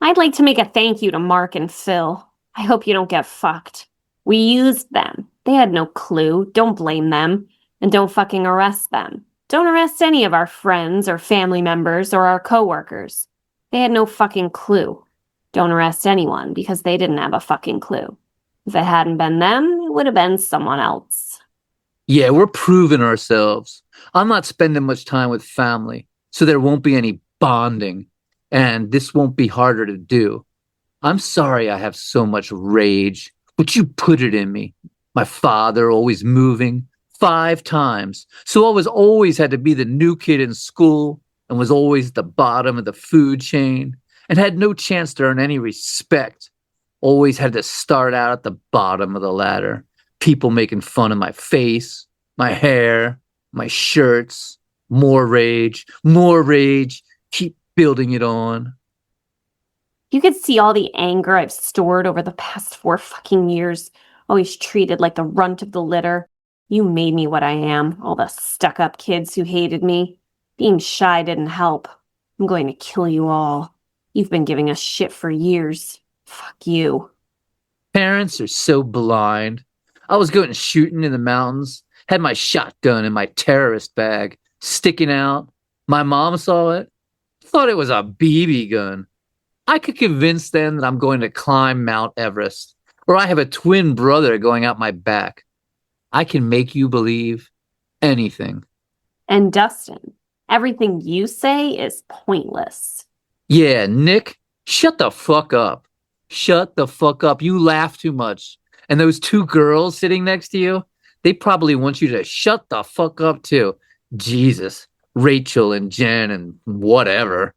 "I'd like to make a thank you to Mark and Phil. I hope you don't get fucked. We used them. They had no clue. Don't blame them. And don't fucking arrest them. Don't arrest any of our friends or family members or our coworkers. They had no fucking clue. Don't arrest anyone because they didn't have a fucking clue. If it hadn't been them, it would have been someone else." Yeah, we're proving ourselves. I'm not spending much time with family, so there won't be any bonding, and this won't be harder to do. I'm sorry I have so much rage, but you put it in me. My father always moving 5 times, so I was always had to be the new kid in school and was always at the bottom of the food chain and had no chance to earn any respect. Always had to start out at the bottom of the ladder. People making fun of my face, my hair, my shirts. More rage, keep building it on. You could see all the anger I've stored over the past 4 fucking years, always treated like the runt of the litter. You made me what I am, all the stuck-up kids who hated me. Being shy didn't help. I'm going to kill you all. You've been giving us shit for years. Fuck you. Parents are so blind. I was going shooting in the mountains, had my shotgun in my terrorist bag, sticking out. My mom saw it, thought it was a BB gun. I could convince them that I'm going to climb Mount Everest, or I have a twin brother going out my back. I can make you believe anything. And Dustin, everything you say is pointless. Yeah, Nick, shut the fuck up. Shut the fuck up. You laugh too much. And those 2 girls sitting next to you, they probably want you to shut the fuck up too. Jesus, Rachel and Jen and whatever.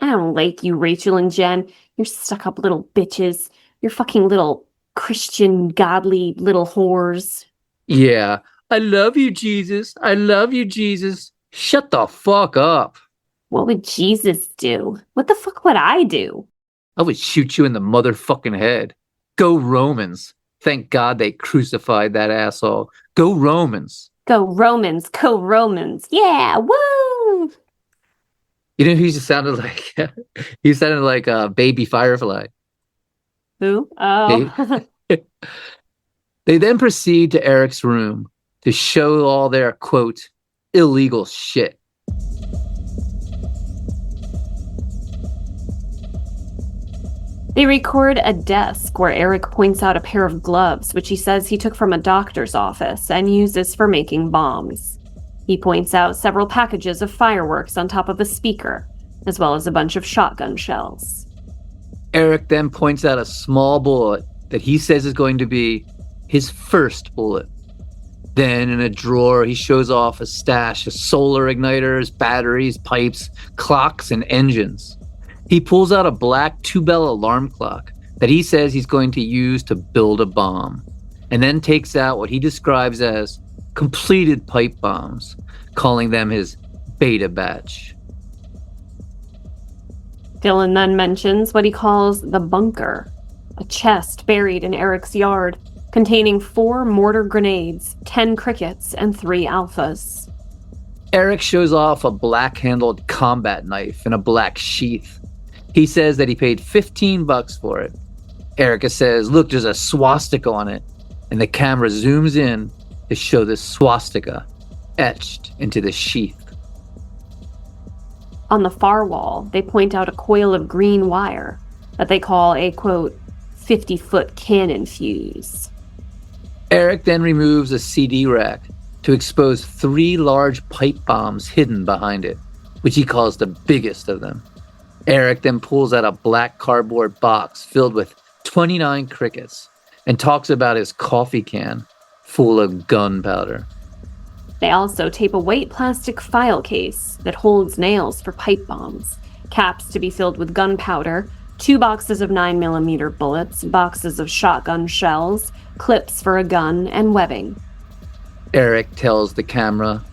I don't like you, Rachel and Jen. You're stuck-up little bitches. You're fucking little Christian, godly little whores. Yeah, I love you, Jesus. I love you, Jesus. Shut the fuck up. What would Jesus do? What the fuck would I do? I would shoot you in the motherfucking head. Go Romans. Thank God they crucified that asshole. Go Romans. Go Romans, go Romans. Yeah, woo! You know who he sounded like? He sounded like a baby Firefly. Who? Oh. They then proceed to Eric's room to show all their, quote, illegal shit. They record a desk where Eric points out a pair of gloves, which he says he took from a doctor's office and uses for making bombs. He points out several packages of fireworks on top of a speaker, as well as a bunch of shotgun shells. Eric then points out a small bullet that he says is going to be his first bullet. Then in a drawer, he shows off a stash of solar igniters, batteries, pipes, clocks, and engines. He pulls out a black 2-bell alarm clock that he says he's going to use to build a bomb, and then takes out what he describes as completed pipe bombs, calling them his beta batch. Dylan then mentions what he calls the bunker, a chest buried in Eric's yard, containing 4 mortar grenades, 10 crickets, and 3 alphas. Eric shows off a black-handled combat knife in a black sheath. He says that he paid $15 for it. Erica says, look, there's a swastika on it, and the camera zooms in to show this swastika etched into the sheath. On the far wall, they point out a coil of green wire that they call a, quote, 50-foot cannon fuse. Eric then removes a CD rack to expose 3 large pipe bombs hidden behind it, which he calls the biggest of them. Eric then pulls out a black cardboard box filled with 29 crickets and talks about his coffee can full of gunpowder. They also tape a white plastic file case that holds nails for pipe bombs, caps to be filled with gunpowder, 2 boxes of 9mm bullets, boxes of shotgun shells, clips for a gun, and webbing. Eric tells the camera,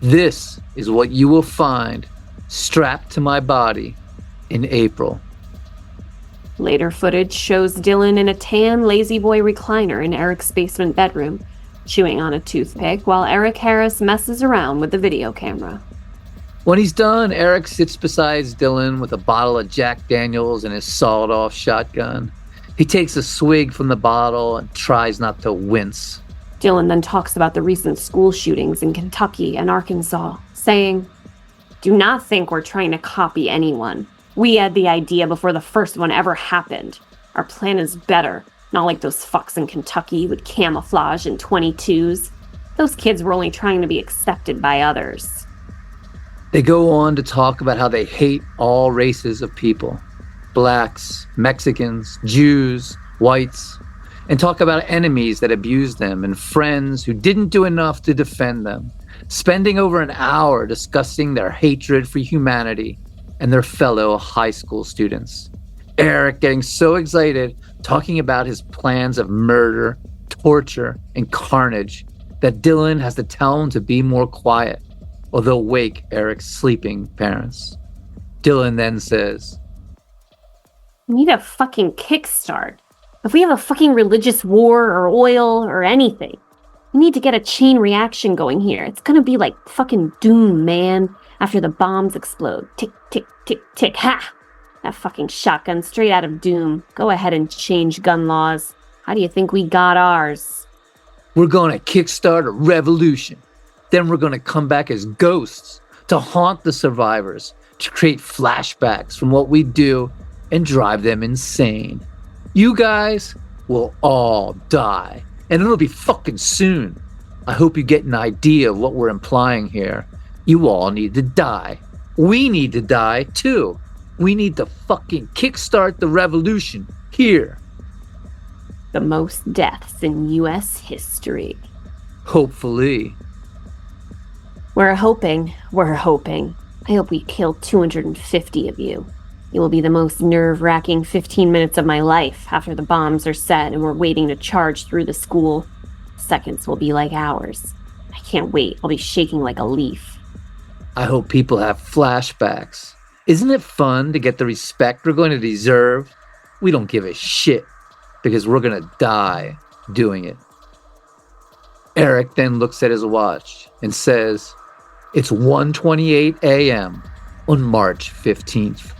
this is what you will find strapped to my body in April. Later footage shows Dylan in a tan Lazy Boy recliner in Eric's basement bedroom, chewing on a toothpick while Eric Harris messes around with the video camera. When he's done, Eric sits beside Dylan with a bottle of Jack Daniels and his sawed-off shotgun. He takes a swig from the bottle and tries not to wince. Dylan then talks about the recent school shootings in Kentucky and Arkansas, saying, "Do not think we're trying to copy anyone. We had the idea before the first one ever happened. Our plan is better, not like those fucks in Kentucky with camouflage and 22s. Those kids were only trying to be accepted by others." They go on to talk about how they hate all races of people. Blacks, Mexicans, Jews, whites, and talk about enemies that abused them and friends who didn't do enough to defend them, spending over an hour discussing their hatred for humanity and their fellow high school students. Eric getting so excited, talking about his plans of murder, torture, and carnage that Dylan has to tell him to be more quiet, or they'll wake Eric's sleeping parents. Dylan then says, "We need a fucking kickstart. If we have a fucking religious war or oil or anything, we need to get a chain reaction going here. It's gonna be like fucking Doom, man, after the bombs explode. Tick, tick, tick, tick, ha! That fucking shotgun straight out of Doom. Go ahead and change gun laws. How do you think we got ours?" "We're gonna kickstart a revolution. Then we're gonna come back as ghosts to haunt the survivors, to create flashbacks from what we do and drive them insane. You guys will all die, and it'll be fucking soon. I hope you get an idea of what we're implying here. You all need to die. We need to die too. We need to fucking kickstart the revolution here." The most deaths in U.S. history. Hopefully. We're hoping. I hope we kill 250 of you. It will be the most nerve-wracking 15 minutes of my life after the bombs are set and we're waiting to charge through the school. Seconds will be like hours. I can't wait. I'll be shaking like a leaf. I hope people have flashbacks. Isn't it fun to get the respect we're going to deserve? We don't give a shit because we're going to die doing it. Eric then looks at his watch and says, it's 1:28 a.m. on March 15th.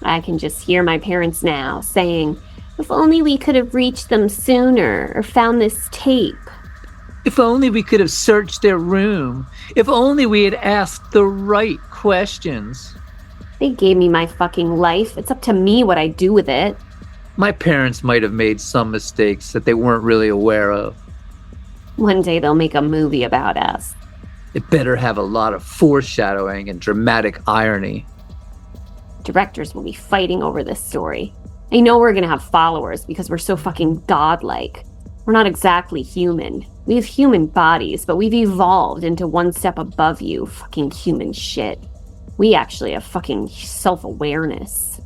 I can just hear my parents now saying, "If only we could have reached them sooner or found this tape. If only we could have searched their room. If only we had asked the right questions." They gave me my fucking life. It's up to me what I do with it. My parents might have made some mistakes that they weren't really aware of. One day they'll make a movie about us. It better have a lot of foreshadowing and dramatic irony. Directors will be fighting over this story. I know we're gonna have followers because we're so fucking godlike. We're not exactly human. We have human bodies, but we've evolved into one step above you, fucking human shit. We actually have fucking self-awareness.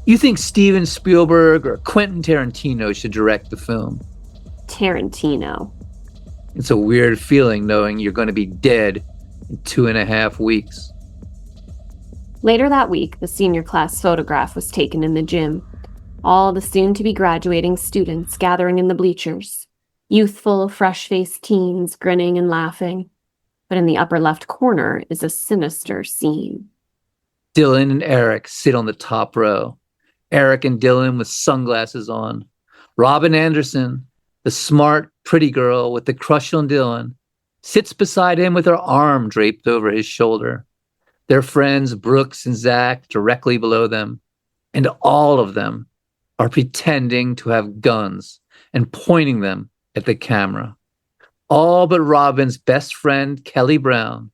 You think Steven Spielberg or Quentin Tarantino should direct the film? Tarantino. It's a weird feeling knowing you're going to be dead in 2.5 weeks. Later that week, the senior class photograph was taken in the gym. All the soon-to-be graduating students gathering in the bleachers. Youthful, fresh-faced teens grinning and laughing. But in the upper left corner is a sinister scene. Dylan and Eric sit on the top row. Eric and Dylan with sunglasses on. Robin Anderson, the smart, pretty girl with the crush on Dylan, sits beside him with her arm draped over his shoulder. Their friends Brooks and Zach directly below them, and all of them are pretending to have guns and pointing them at the camera. All but Robin's best friend, Kelly Brown,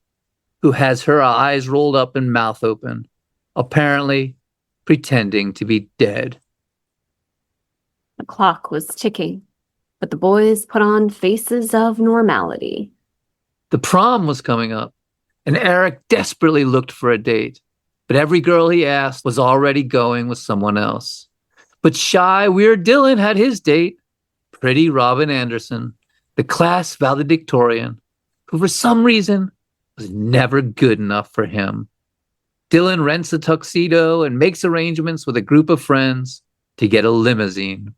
who has her eyes rolled up and mouth open, apparently pretending to be dead. The clock was ticking, but the boys put on faces of normality. The prom was coming up, and Eric desperately looked for a date, but every girl he asked was already going with someone else. But shy, weird Dylan had his date, pretty Robin Anderson, the class valedictorian, who for some reason was never good enough for him. Dylan rents a tuxedo and makes arrangements with a group of friends to get a limousine.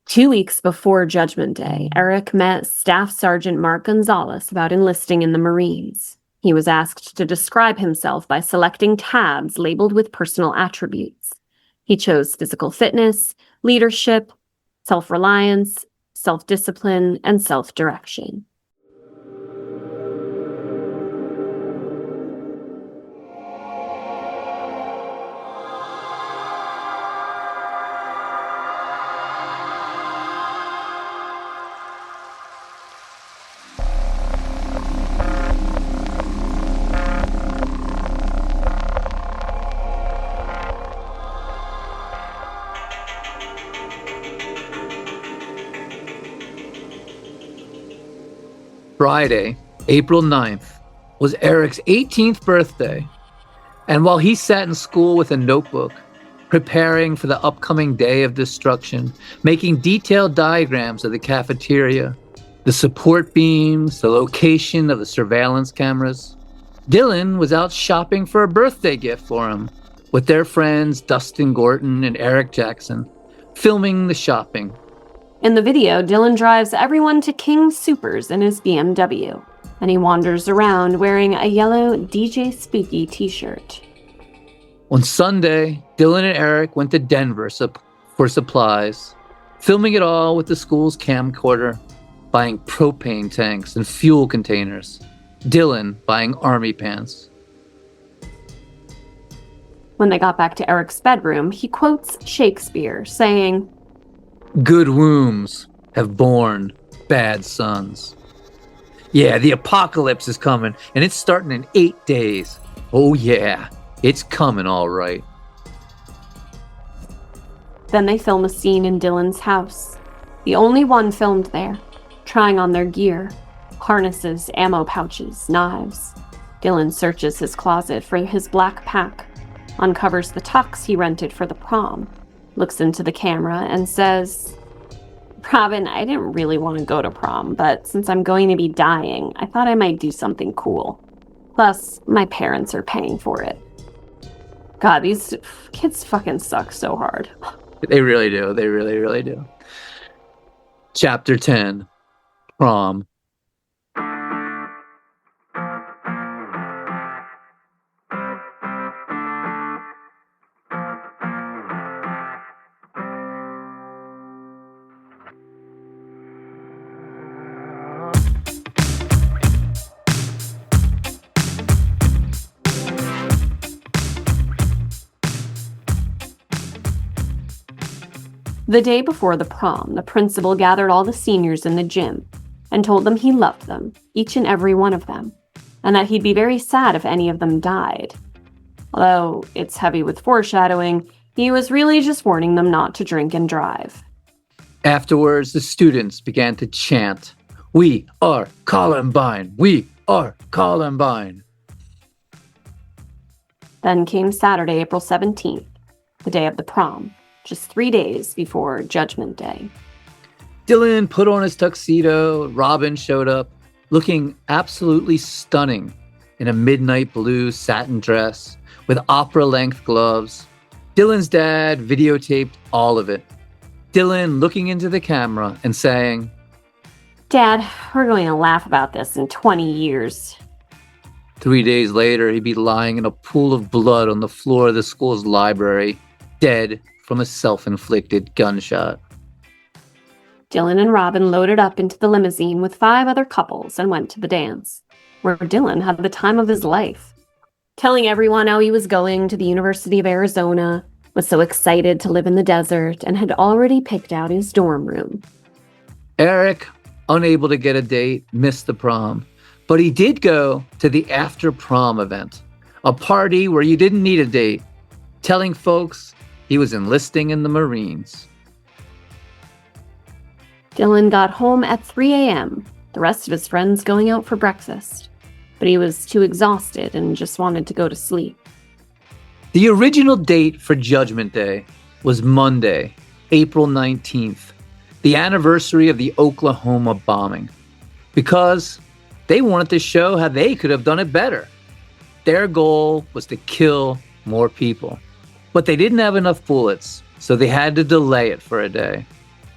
2 weeks before Judgment Day, Eric met Staff Sergeant Mark Gonzalez about enlisting in the Marines. He was asked to describe himself by selecting tabs labeled with personal attributes. He chose physical fitness, leadership, self-reliance, self-discipline, and self-direction. Friday, April 9th, was Eric's 18th birthday, and while he sat in school with a notebook, preparing for the upcoming day of destruction, making detailed diagrams of the cafeteria, the support beams, the location of the surveillance cameras, Dylan was out shopping for a birthday gift for him, with their friends Dustin Gorton and Eric Jackson, filming the shopping. In the video, Dylan drives everyone to King Soopers in his BMW, and he wanders around wearing a yellow DJ Spooky t-shirt. On Sunday, Dylan and Eric went to Denver for supplies, filming it all with the school's camcorder, buying propane tanks and fuel containers. Dylan buying army pants. When they got back to Eric's bedroom, he quotes Shakespeare, saying, "Good wombs have borne bad sons." Yeah, the apocalypse is coming, and it's starting in 8 days. Oh yeah, it's coming all right. Then they film a scene in Dylan's house, the only one filmed there, trying on their gear, harnesses, ammo pouches, knives. Dylan searches his closet for his black pack, uncovers the tux he rented for the prom, looks into the camera and says, "Robin, I didn't really want to go to prom, but since I'm going to be dying, I thought I might do something cool. Plus, my parents are paying for it." God, these kids fucking suck so hard. They really do. They really, really do. Chapter 10, Prom. The day before the prom, the principal gathered all the seniors in the gym and told them he loved them, each and every one of them, and that he'd be very sad if any of them died. Although it's heavy with foreshadowing, he was really just warning them not to drink and drive. Afterwards, the students began to chant, "We are Columbine! We are Columbine!" Then came Saturday, April 17th, the day of the prom, just 3 days before Judgment Day. Dylan put on his tuxedo. Robin showed up, looking absolutely stunning in a midnight blue satin dress with opera-length gloves. Dylan's dad videotaped all of it. Dylan looking into the camera and saying, "Dad, we're going to laugh about this in 20 years. 3 days later, he'd be lying in a pool of blood on the floor of the school's library, dead from a self-inflicted gunshot. Dylan and Robin loaded up into the limousine with 5 other couples and went to the dance, where Dylan had the time of his life, telling everyone how he was going to the University of Arizona, was so excited to live in the desert, and had already picked out his dorm room. Eric, unable to get a date, missed the prom, but he did go to the after-prom event, a party where you didn't need a date, telling folks he was enlisting in the Marines. Dylan got home at 3 a.m., the rest of his friends going out for breakfast, but he was too exhausted and just wanted to go to sleep. The original date for Judgment Day was Monday, April 19th, the anniversary of the Oklahoma bombing, because they wanted to show how they could have done it better. Their goal was to kill more people, but they didn't have enough bullets, so they had to delay it for a day.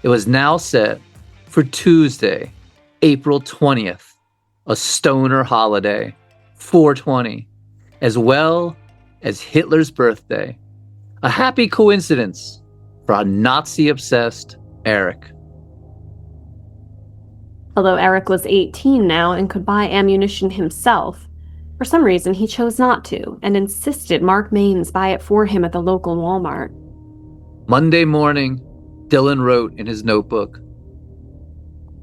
It was now set for Tuesday, April 20th, a stoner holiday, 420, as well as Hitler's birthday. A happy coincidence for a Nazi-obsessed Eric. Although Eric was 18 now and could buy ammunition himself, for some reason he chose not to and insisted Mark Maines buy it for him at the local Walmart. Monday morning, Dylan wrote in his notebook,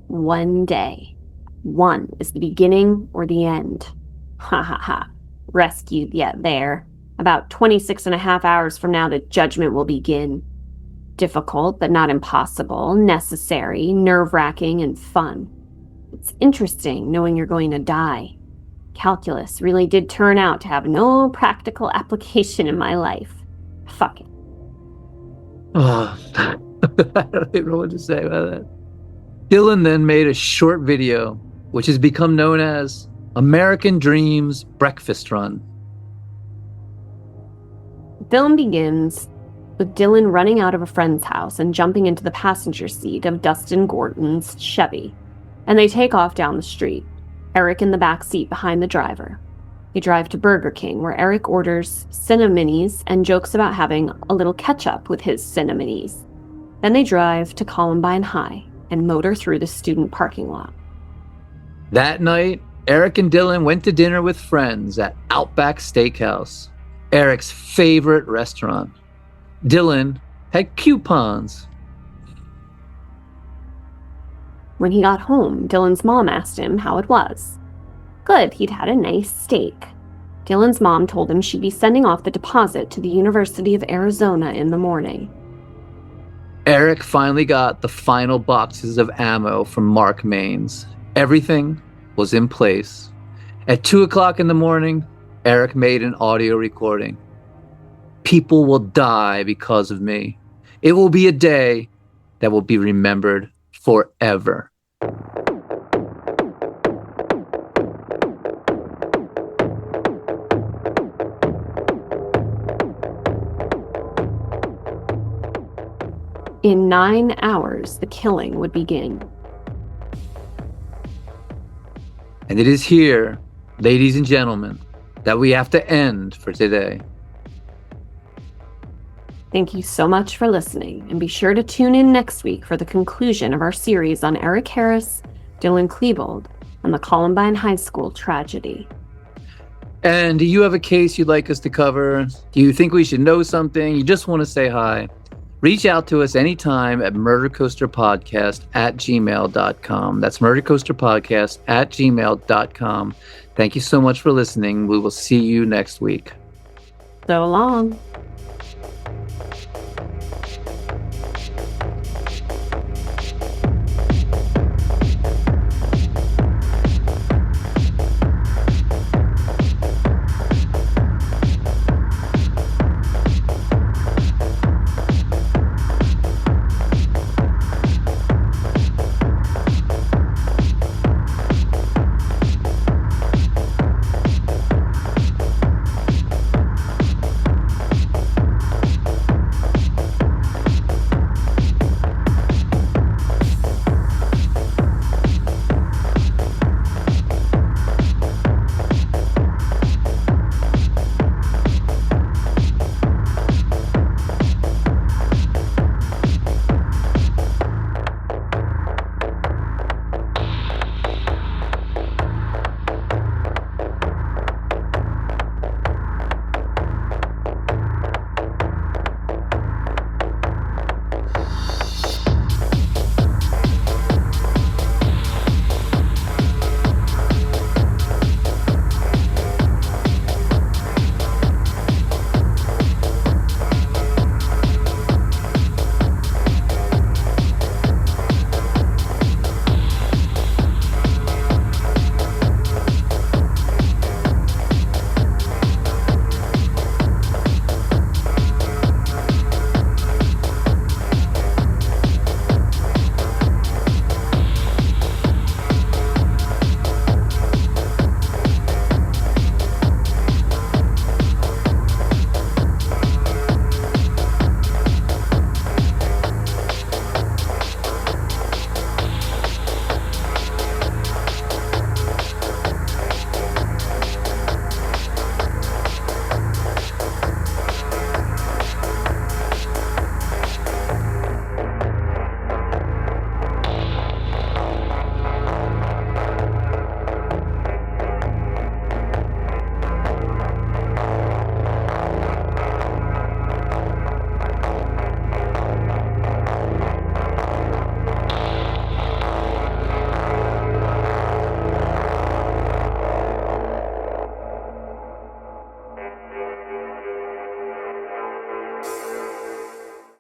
"One day. One is the beginning or the end. Ha ha ha. Rescued yet there. About 26 and a half hours from now, the judgment will begin. Difficult, but not impossible. Necessary, nerve-wracking, and fun. It's interesting knowing you're going to die. Calculus really did turn out to have no practical application in my life. Fuck it." Oh, I don't even know what to say about that. Dylan then made a short video, which has become known as American Dream's Breakfast Run. The film begins with Dylan running out of a friend's house and jumping into the passenger seat of Dustin Gordon's Chevy, and they take off down the street, Eric in the back seat behind the driver. They drive to Burger King, where Eric orders Cinnaminis and jokes about having a little ketchup with his Cinnaminis. Then they drive to Columbine High and motor through the student parking lot. That night, Eric and Dylan went to dinner with friends at Outback Steakhouse, Eric's favorite restaurant. Dylan had coupons. When he got home, Dylan's mom asked him how it was. Good, he'd had a nice steak. Dylan's mom told him she'd be sending off the deposit to the University of Arizona in the morning. Eric finally got the final boxes of ammo from Mark Maines. Everything was in place. At 2 o'clock in the morning, Eric made an audio recording. "People will die because of me. It will be a day that will be remembered forever." In 9 hours, the killing would begin. And it is here, ladies and gentlemen, that we have to end for today. Thank you so much for listening, and be sure to tune in next week for the conclusion of our series on Eric Harris, Dylan Klebold, and the Columbine High School tragedy. And do you have a case you'd like us to cover? Do you think we should know something? You just want to say hi? Reach out to us anytime at murdercoasterpodcast@gmail.com. That's murdercoasterpodcast@gmail.com. Thank you so much for listening. We will see you next week. So long.